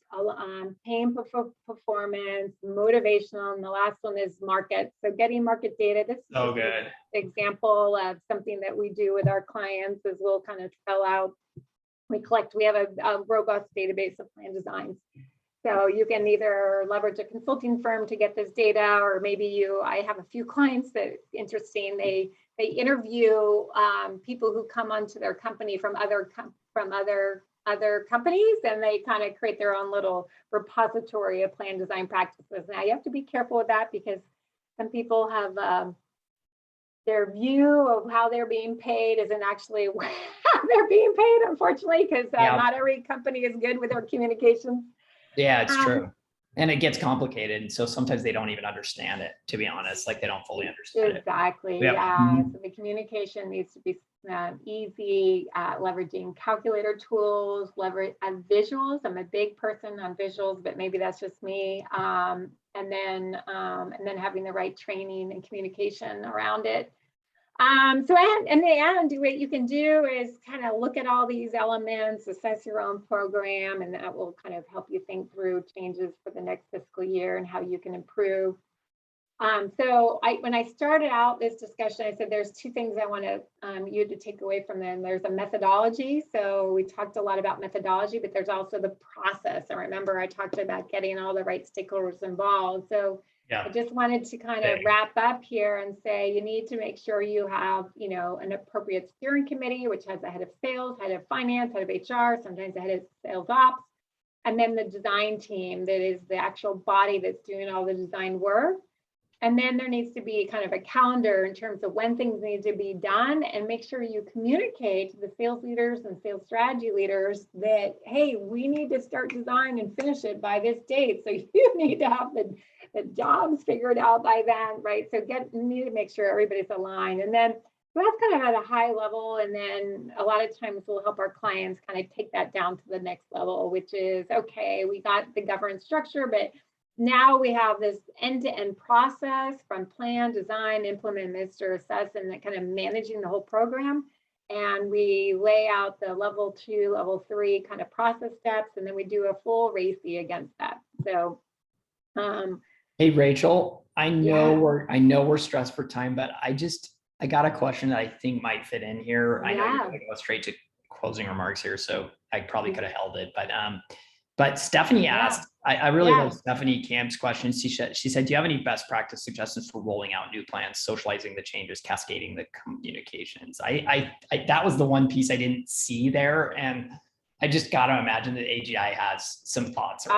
paying for performance, motivational, and the last one is market. So getting market data. This is an example of something that we do with our clients is we'll kind of fill out, we have a robust database of plan designs. So you can either leverage a consulting firm to get this data, or maybe I have a few clients that interesting, they interview people who come onto their company from other companies, and they kind of create their own little repository of plan design practices. Now you have to be careful with that because some people have their view of how they're being paid isn't actually how they're being paid, unfortunately, because not every company is good with their communications. Yeah, it's true. And it gets complicated. And so sometimes they don't even understand it, to be honest, like they don't fully understand exactly. it. Yeah. So the communication needs to be easy, leveraging calculator tools, leverage visuals. I'm a big person on visuals, but maybe that's just me. And then having the right training and communication around it. So in the end, what you can do is kind of look at all these elements, assess your own program, and that will kind of help you think through changes for the next fiscal year and how you can improve. When I started out this discussion, I said there's two things I want you to take away from them. There's a methodology. So we talked a lot about methodology, but there's also the process. And remember, I talked about getting all the right stakeholders involved. So I just wanted to kind of wrap up here and say you need to make sure you have, an appropriate steering committee, which has a head of sales, head of finance, head of HR, sometimes a head of sales ops, and then the design team that is the actual body that's doing all the design work. And then there needs to be kind of a calendar in terms of when things need to be done, and make sure you communicate to the sales leaders and sales strategy leaders that, hey, we need to start design and finish it by this date. So you need to have the jobs figured out by then, right? So you need to make sure everybody's aligned. And then that's kind of at a high level. And then a lot of times we'll help our clients kind of take that down to the next level, which is, okay, we got the governance structure, but now we have this end-to-end process from plan, design, implement, administer, assess, and that kind of managing the whole program. And we lay out the level 2, level 3 kind of process steps, and then we do a full RACI against that. So, hey Rachel, I know we're stressed for time, but I got a question that I think might fit in here. I know you're going to go straight to closing remarks here, so I probably could have held it, but Stephanie asked, I really like Stephanie Camp's question. She said, do you have any best practice suggestions for rolling out new plans, socializing the changes, cascading the communications? That was the one piece I didn't see there. And I just got to imagine that AGI has some thoughts. So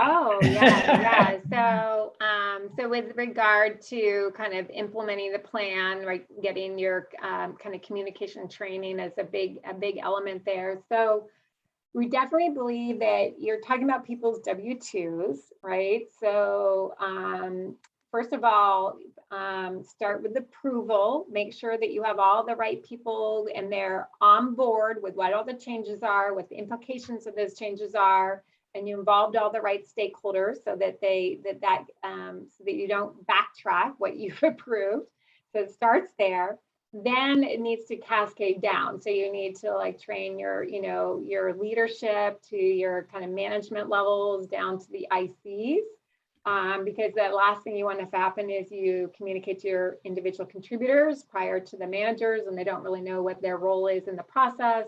with regard to kind of implementing the plan, right, getting your kind of communication training is a big element there. So we definitely believe that you're talking about people's W-2s, right? So first of all, start with approval. Make sure that you have all the right people and they're on board with what all the changes are, what the implications of those changes are, and you involved all the right stakeholders so that so that you don't backtrack what you've approved. So it starts there. Then it needs to cascade down. So you need to train your leadership to your kind of management levels down to the ICs, because the last thing you want to happen is you communicate to your individual contributors prior to the managers, and they don't really know what their role is in the process.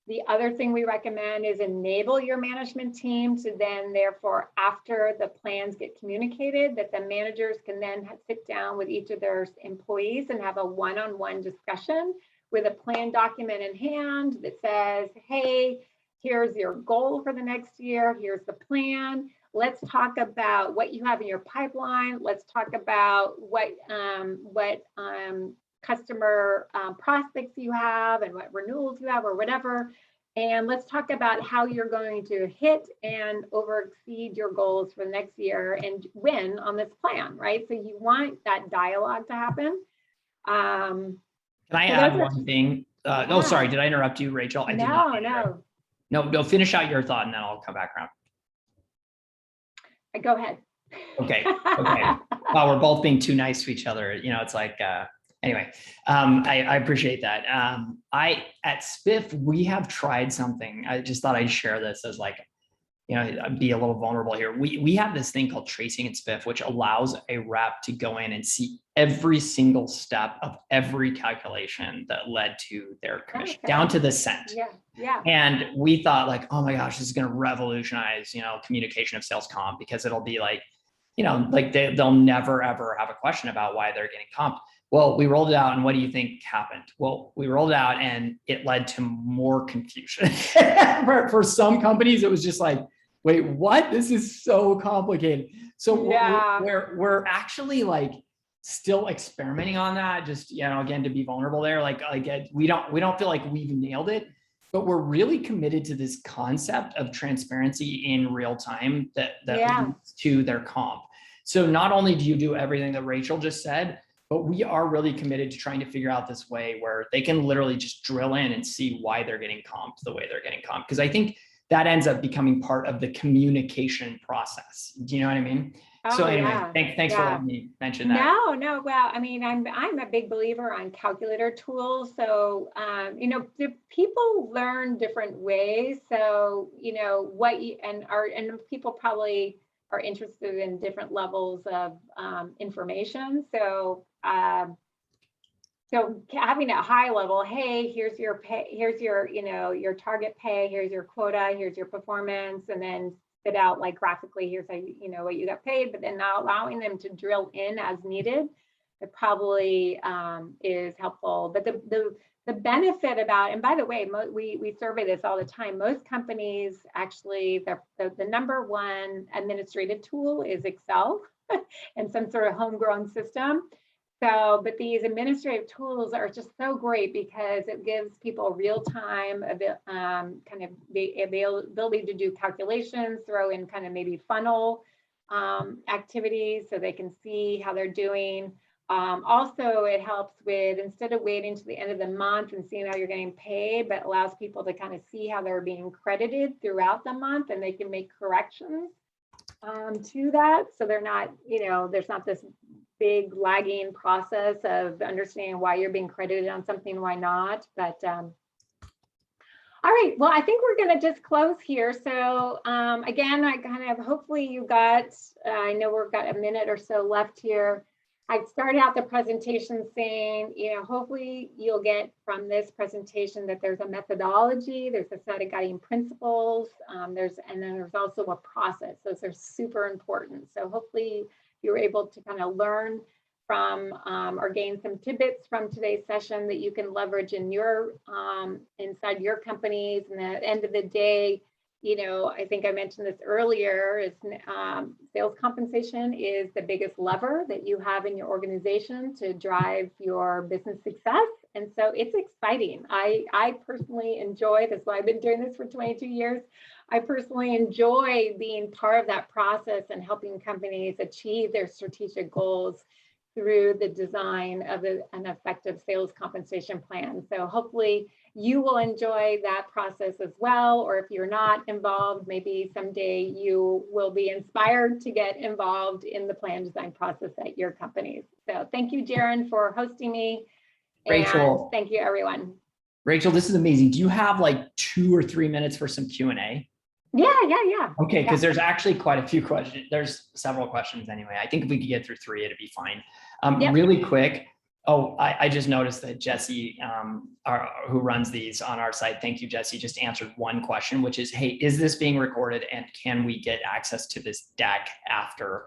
The other thing we recommend is enable your management team to then, therefore, after the plans get communicated, that the managers can then sit down with each of their employees and have a one-on-one discussion with a plan document in hand that says, hey, here's your goal for the next year. Here's the plan. Let's talk about what you have in your pipeline. Let's talk about what customer prospects you have and what renewals you have or whatever. And let's talk about how you're going to hit and exceed your goals for the next year and win on this plan, right? So you want that dialogue to happen. Can I add one thing? Oh, sorry, did I interrupt you, Rachel? No, finish out your thought and then I'll come back around. Go ahead. Okay. Wow, we're both being too nice to each other. It's like, anyway, I appreciate that. At Spiff, we have tried something. I just thought I'd share this as be a little vulnerable here. We have this thing called tracing in Spiff, which allows a rep to go in and see every single step of every calculation that led to their commission, down to the cent. Yeah. And we thought oh my gosh, this is going to revolutionize, communication of sales comp, because it'll be they'll never ever have a question about why they're getting comped. Well, we rolled it out, and what do you think happened? Well, we rolled it out and it led to more confusion. For some companies, it was just wait, what? This is so complicated. So we're actually still experimenting on that. Just, again, to be vulnerable there, we don't feel like we've nailed it, but we're really committed to this concept of transparency in real time that leads to their comp. So not only do you do everything that Rachel just said, but we are really committed to trying to figure out this way where they can literally just drill in and see why they're getting comped the way they're getting comped. Because I think that ends up becoming part of the communication process. Do you know what I mean? So anyway, thanks for letting me mention that. No. Well, I mean, I'm a big believer on calculator tools. So, the people learn different ways. So, and people probably are interested in different levels of information. So having a high level, hey, here's your pay, here's your, your target pay, here's your quota, here's your performance, and then spit out like graphically, here's how what you got paid, but then now allowing them to drill in as needed, it probably is helpful. But the benefit about, and by the way, we survey this all the time, most companies actually, the number one administrative tool is Excel and some sort of homegrown system. So, but these administrative tools are just so great because it gives people real-time kind of the ability to do calculations, throw in kind of maybe funnel activities so they can see how they're doing. Also, it helps with, instead of waiting to the end of the month and seeing how you're getting paid, but allows people to kind of see how they're being credited throughout the month, and they can make corrections to that. So they're not, there's not this big lagging process of understanding why you're being credited on something, why not. But all right, well, I think we're going to just close here. So again, I kind of, hopefully you got, I know we've got a minute or so left here. I started out the presentation saying, hopefully you'll get from this presentation that there's a methodology, there's a set of guiding principles, and then there's also a process. Those are super important. So hopefully you were able to kind of learn from or gain some tidbits from today's session that you can leverage in your inside your companies. And at the end of the day, I think I mentioned this earlier, is sales compensation is the biggest lever that you have in your organization to drive your business success. And so it's exciting. I personally enjoy this. I've been doing this for 22 years. I personally enjoy being part of that process and helping companies achieve their strategic goals through the design of an effective sales compensation plan. So hopefully you will enjoy that process as well, or if you're not involved, maybe someday you will be inspired to get involved in the plan design process at your companies. So thank you, Jeron, for hosting me. Rachel, and thank you, everyone. Rachel, this is amazing. Do you have like 2 or 3 minutes for some Q&A? Yeah. Okay, because there's actually quite a few questions. There's several questions anyway. I think if we could get through 3, it'd be fine. Really quick. Oh, I just noticed that Jesse, who runs these on our site, thank you, Jesse, just answered one question, which is, hey, is this being recorded and can we get access to this deck after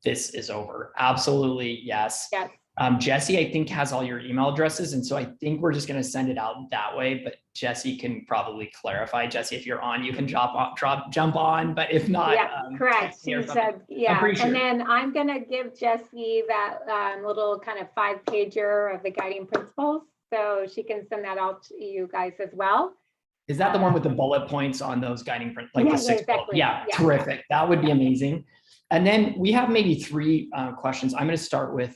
this is over? Absolutely, yes. Yes. Jesse, I think, has all your email addresses. And so I think we're just going to send it out that way, but Jesse can probably clarify. Jesse, if you're on, you can jump on, but if not. Yeah, correct. She said, yeah. And then I'm going to give Jesse that little kind of 5-pager of the guiding principles. So she can send that out to you guys as well. Is that the one with the bullet points on those guiding principles? Like the 6 exactly. Yeah, terrific. That would be amazing. And then we have maybe 3 questions. I'm going to start with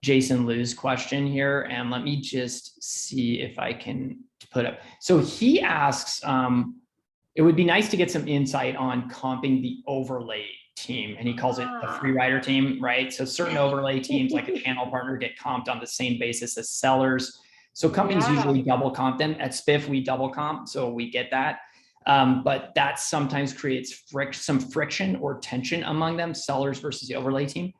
Jason Liu's question here, and let me just see if I can put up. So he asks, it would be nice to get some insight on comping the overlay team, and he calls it the free rider team, right? So certain overlay teams, like a channel partner, get comped on the same basis as sellers. So companies usually double comp them. At Spiff, we double comp, so we get that. But that sometimes creates some friction or tension among them, sellers versus the overlay team.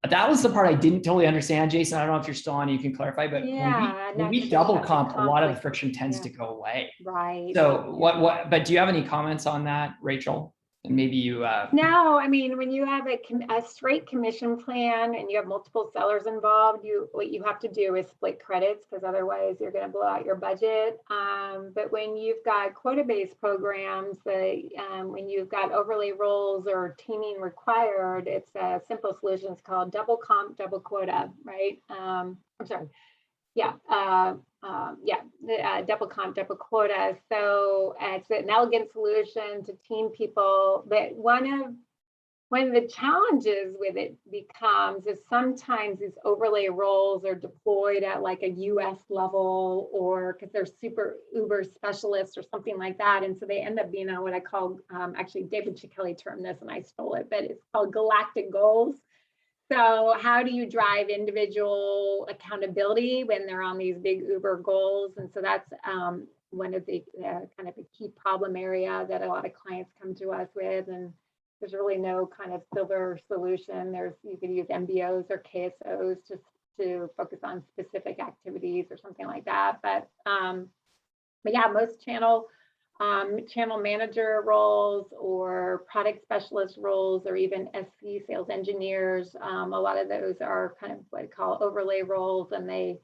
That was the part I didn't totally understand, Jason. I don't know if you're still on, you can clarify, but when we double comp, a lot of the friction tends to go away. Right. So but do you have any comments on that, Rachel? And maybe you. No, I mean, when you have a straight commission plan and you have multiple sellers involved, what you have to do is split credits, because otherwise you're going to blow out your budget. But when you've got quota-based programs, when you've got overlay roles or teaming required, it's a simple solution. It's called double comp, double quota, right? I'm sorry. Double comp, double quota. So it's an elegant solution to team people. But one of the challenges with it becomes is sometimes these overlay roles are deployed at like a US level, or because they're super uber specialists or something like that. And so they end up being on what I call, actually David Cicchelli termed this and I stole it, but it's called galactic goals. So how do you drive individual accountability when they're on these big Uber goals? And so that's one of the kind of a key problem area that a lot of clients come to us with. And there's really no kind of silver solution. You could use MBOs or KSOs just to focus on specific activities or something like that. But yeah, most channel manager roles or product specialist roles, or even SC sales engineers, a lot of those are kind of what I call overlay roles, and they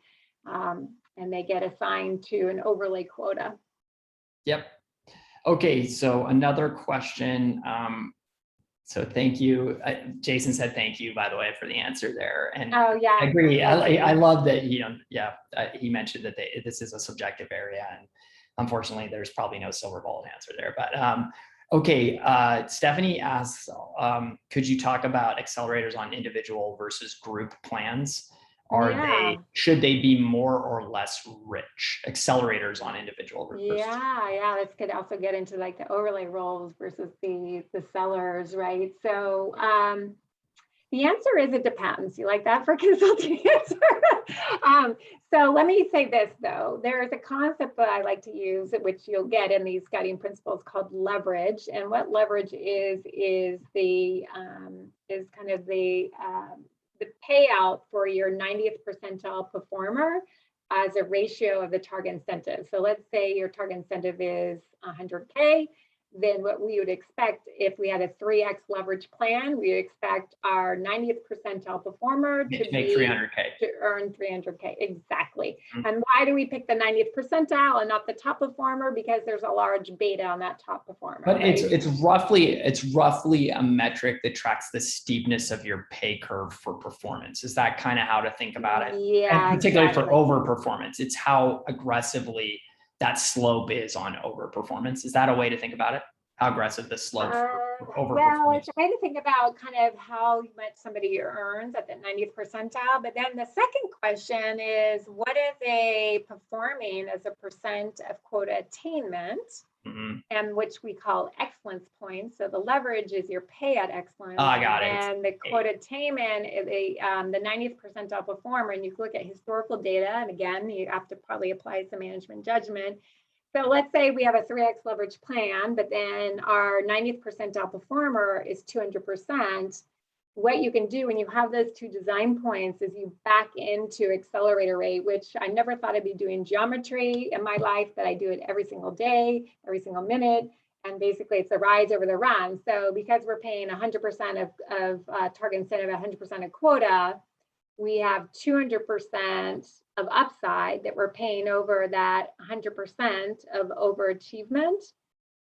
get assigned to an overlay quota. Yep. Okay, so another question. So thank you. Jason said thank you, by the way, for the answer there. And oh yeah, I agree. I love that, he mentioned that this is a subjective area, and unfortunately there's probably no silver bullet answer there. But okay, Stephanie asks, could you talk about accelerators on individual versus group plans? Should they be more or less rich? Accelerators on individual versus this could also get into like the overlay roles versus the sellers, right? So the answer is it depends. You like that for consulting answer? So let me say this though, there is a concept that I like to use, which you'll get in these guiding principles, called leverage. And what leverage is kind of the payout for your 90th percentile performer as a ratio of the target incentive. So let's say your target incentive is 100K, then what we would expect if we had a 3x leverage plan, we would expect our 90th percentile performer to make 300K. To earn 300K, exactly. Mm-hmm. And why do we pick the 90th percentile and not the top performer? Because there's a large beta on that top performer. But right? it's roughly a metric that tracks the steepness of your pay curve for performance. Is that kind of how to think about it? Yeah, and particularly for overperformance, it's how aggressively that slope is on overperformance. Is that a way to think about it? How aggressive the slope for overperformance? Well, it's a way to think about kind of how much somebody earns at the 90th percentile. But then the second question is, what are they performing as a percent of quota attainment? Mm-hmm. And which we call excellence points. So the leverage is your pay at excellence. Oh, I got it. And the quota attainment, the 90th percentile performer, and you can look at historical data. And again, you have to probably apply some management judgment. So let's say we have a 3x leverage plan, but then our 90th percentile performer is 200%. What you can do when you have those two design points is you back into accelerator rate, which I never thought I'd be doing geometry in my life, but I do it every single day, every single minute. And basically it's the rise over the run. So because we're paying 100% of target incentive, 100% of quota, we have 200% of upside that we're paying over that 100% of overachievement.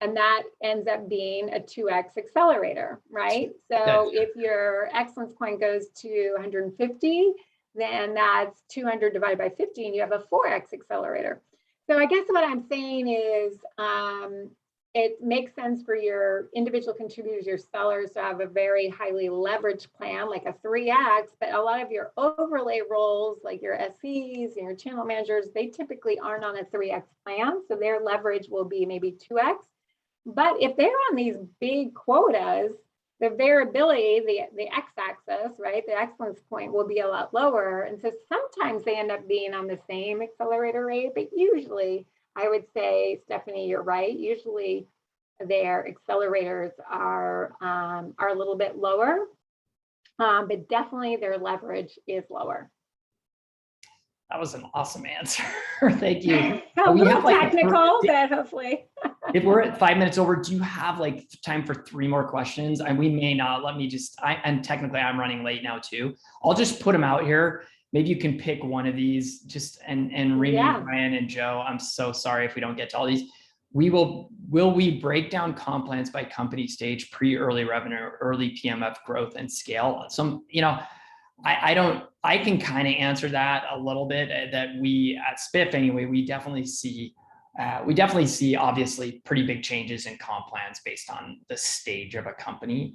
And that ends up being a 2x accelerator, right? So if your excellence point goes to 150, then that's 200 divided by 50, and you have a 4x accelerator. So I guess what I'm saying is it makes sense for your individual contributors, your sellers, to have a very highly leveraged plan, like a 3x, but a lot of your overlay roles, like your SCs and your channel managers, they typically aren't on a 3x plan. So their leverage will be maybe 2x. But if they're on these big quotas, the variability, the x-axis, right, the excellence point will be a lot lower. And so sometimes they end up being on the same accelerator rate, but usually I would say, Stephanie, you're right. Usually their accelerators are a little bit lower, but definitely their leverage is lower. That was an awesome answer. Thank you. A little technical, but hopefully. If we're at 5 minutes over, do you have like time for 3 more questions? And we may not. Let me just, and technically I'm running late now too. I'll just put them out here. Maybe you can pick one of these and Remy, Ryan, and Joe. I'm so sorry if we don't get to all these. Will we break down comp plans by company stage, pre-early revenue, early PMF growth and scale? I can kind of answer that a little bit, that we at Spiff anyway, we definitely see obviously pretty big changes in comp plans based on the stage of a company.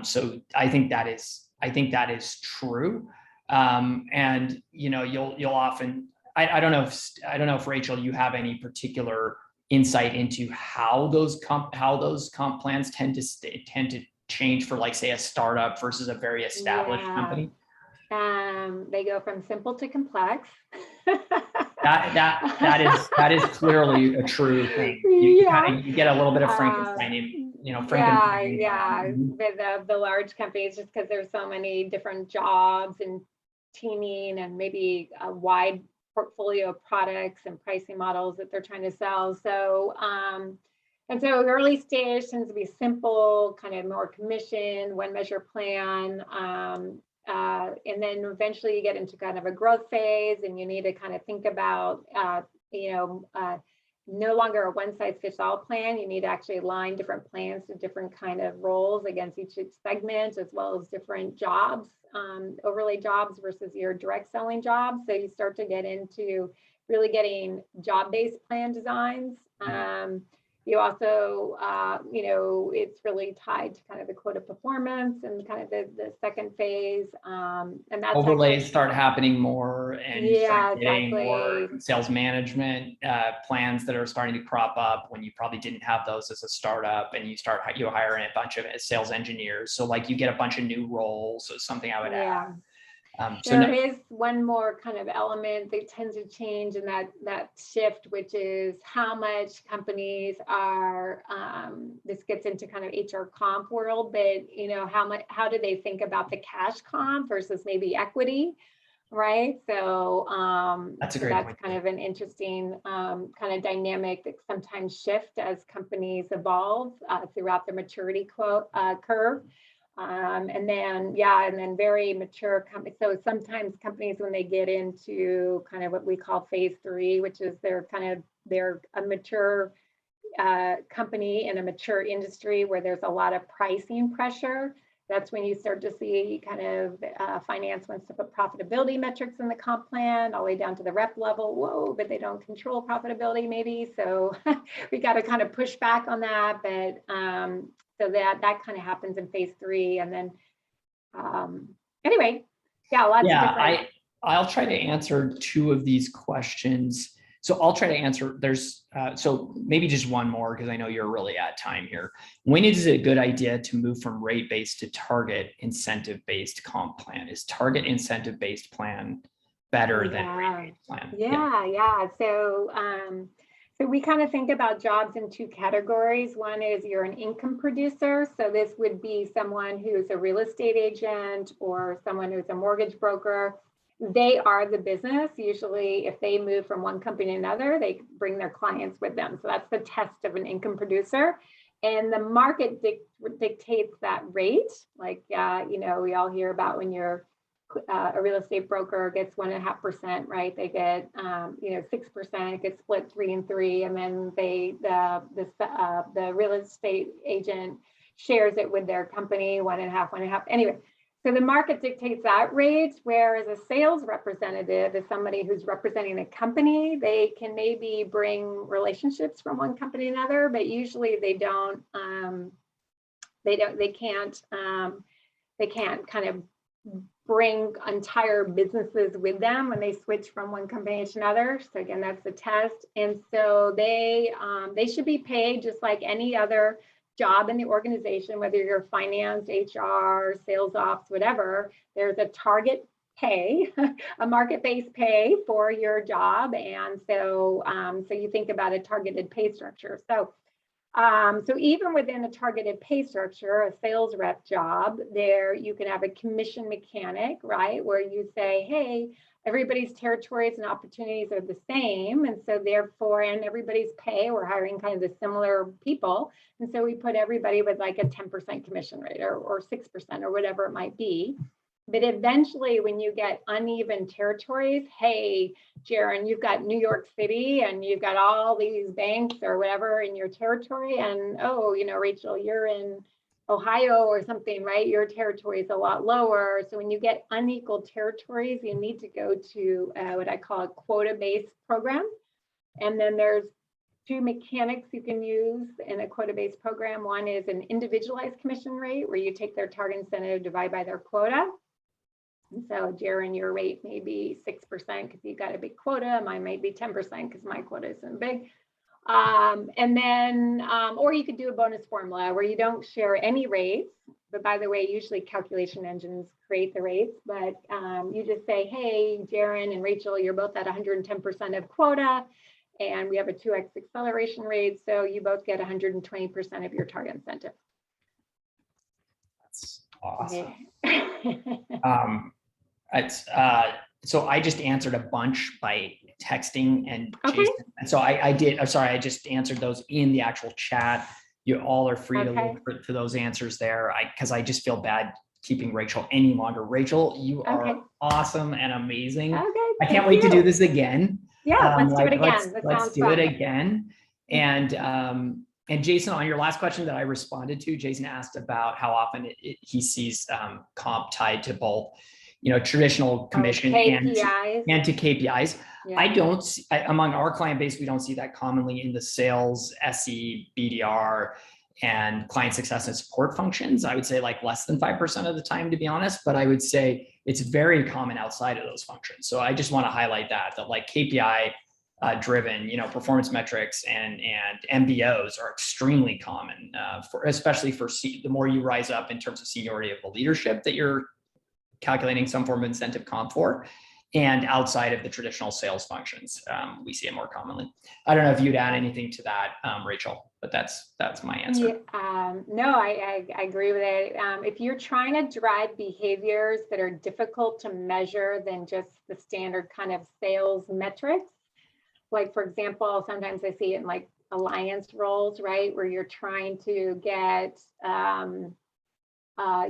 So I think that is true. And you'll often, I don't know if Rachel, you have any particular insight into how those comp plans tend to change for, like, say, a startup versus a very established company. They go from simple to complex. That is clearly a true thing. You get a little bit of Frankenstein Yeah. With the large companies, just because there's so many different jobs and teaming and maybe a wide portfolio of products and pricing models that they're trying to sell. So, and so early stage tends to be simple, kind of more commission, one measure plan. And then eventually you get into kind of a growth phase and you need to kind of think about, no longer a one size fits all plan. You need to actually align different plans to different kind of roles against each segment, as well as different jobs, overlay jobs versus your direct selling jobs. So you start to get into really getting job-based plan designs. You also, it's really tied to kind of the quota performance and kind of the second phase. And that's overlays start happening more, and you start getting exactly. more sales management plans that are starting to crop up when you probably didn't have those as a startup, and you hire a bunch of sales engineers. So like you get a bunch of new roles. So something I would add. There is one more kind of element that tends to change in that shift, which is how much companies are, this gets into kind of HR comp world, but how do they think about the cash comp versus maybe equity, right? So that's kind of an interesting kind of dynamic that sometimes shift as companies evolve throughout the maturity curve. And then very mature companies. So sometimes companies, when they get into kind of what we call phase 3, which is they're a mature company in a mature industry where there's a lot of pricing pressure. That's when you start to see kind of finance wants to put profitability metrics in the comp plan all the way down to the rep level. Whoa, but they don't control profitability maybe. So we got to kind of push back on that. But so that kind of happens in phase 3. And then anyway, lots of different. I'll try to answer 2 of these questions. So I'll try to answer, so maybe just one more, because I know you're really at time here. When is it a good idea to move from rate-based to target incentive-based comp plan? Is target incentive-based plan better than rate-based plan? Yeah. So we kind of think about jobs in 2 categories. One is you're an income producer. So this would be someone who's a real estate agent or someone who's a mortgage broker. They are the business. Usually if they move from one company to another, they bring their clients with them. So that's the test of an income producer. And the market dictates that rate. Like, we all hear about when you're a real estate broker gets 1.5%, right? They get, 6%, it gets split 3 and 3. And then the real estate agent shares it with their company, 1.5. Anyway, so the market dictates that rate, whereas a sales representative is somebody who's representing a company. They can maybe bring relationships from one company to another, but usually they can't kind of bring entire businesses with them when they switch from one company to another. So again, that's the test. And so they should be paid just like any other job in the organization, whether you're finance, HR, sales ops, whatever. There's a target pay, a market-based pay for your job. And so you think about a targeted pay structure. So even within a targeted pay structure, a sales rep job, there you can have a commission mechanic, right? Where you say, hey, everybody's territories and opportunities are the same. And so therefore, and everybody's pay, we're hiring kind of the similar people. And so we put everybody with like a 10% commission rate or 6% or whatever it might be. But eventually when you get uneven territories, hey, Jeron, you've got New York City and you've got all these banks or whatever in your territory. And, Rachel, you're in Ohio or something, right? Your territory is a lot lower. So when you get unequal territories, you need to go to what I call a quota-based program. And then there's 2 mechanics you can use in a quota-based program. One is an individualized commission rate where you take their target incentive, divide by their quota. And so, Jeron, your rate may be 6% because you've got a big quota. Mine might be 10% because my quota isn't big. And then, or you could do a bonus formula where you don't share any rates. But by the way, usually calculation engines create the rates. But you just say, hey, Jeron and Rachel, you're both at 110% of quota. And we have a 2x acceleration rate. So you both get 120% of your target incentive. That's awesome. Okay. So I just answered a bunch by texting and Okay. Jason. And so I just answered those in the actual chat. You all are free to look for those answers there. Because I just feel bad keeping Rachel any longer. Rachel, you are awesome and amazing. Okay, I can't wait to do this again. Yeah, let's do it again. Let's do it again. And Jason, on your last question that I responded to, Jason asked about how often he sees comp tied to both, traditional commission and to KPIs. Yeah. I don't see, among our client base, we don't see that commonly in the sales, SE, BDR, and client success and support functions. I would say like less than 5% of the time, to be honest, but I would say it's very common outside of those functions. So I just want to highlight that like KPI driven, performance metrics and MBOs are extremely common especially for the more you rise up in terms of seniority of the leadership that you're calculating some form of incentive comp for, and outside of the traditional sales functions, we see it more commonly. I don't know if you'd add anything to that, Rachel, but that's my answer. Yeah, no, I agree with it. If you're trying to drive behaviors that are difficult to measure than just the standard kind of sales metrics, like for example, sometimes I see it in like alliance roles, right, where you're trying to get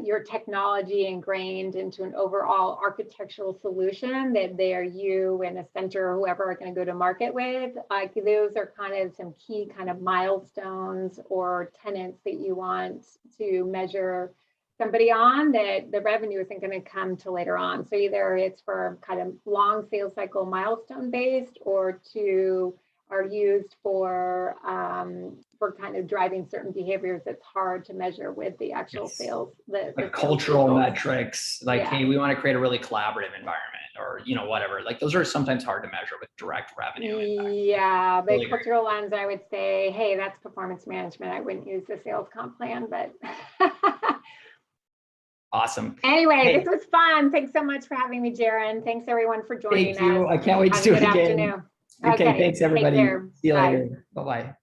your technology ingrained into an overall architectural solution that you and a center or whoever are going to go to market with. Like those are kind of some key kind of milestones or tenets that you want to measure somebody on, that the revenue isn't going to come till later on. So either it's for kind of long sales cycle milestone based, or are used for kind of driving certain behaviors that's hard to measure with the actual sales. The cultural metrics, like, hey, we want to create a really collaborative environment, or whatever. Like those are sometimes hard to measure with direct revenue impact. Yeah, but really cultural ones, I would say, hey, that's performance management. I wouldn't use the sales comp plan, but. Awesome. Anyway, this was fun. Thanks so much for having me, Jeron. Thanks everyone for joining us. Thank you. I can't wait to do it again. Afternoon. Okay, thanks everybody. See you Bye. later. Bye-bye.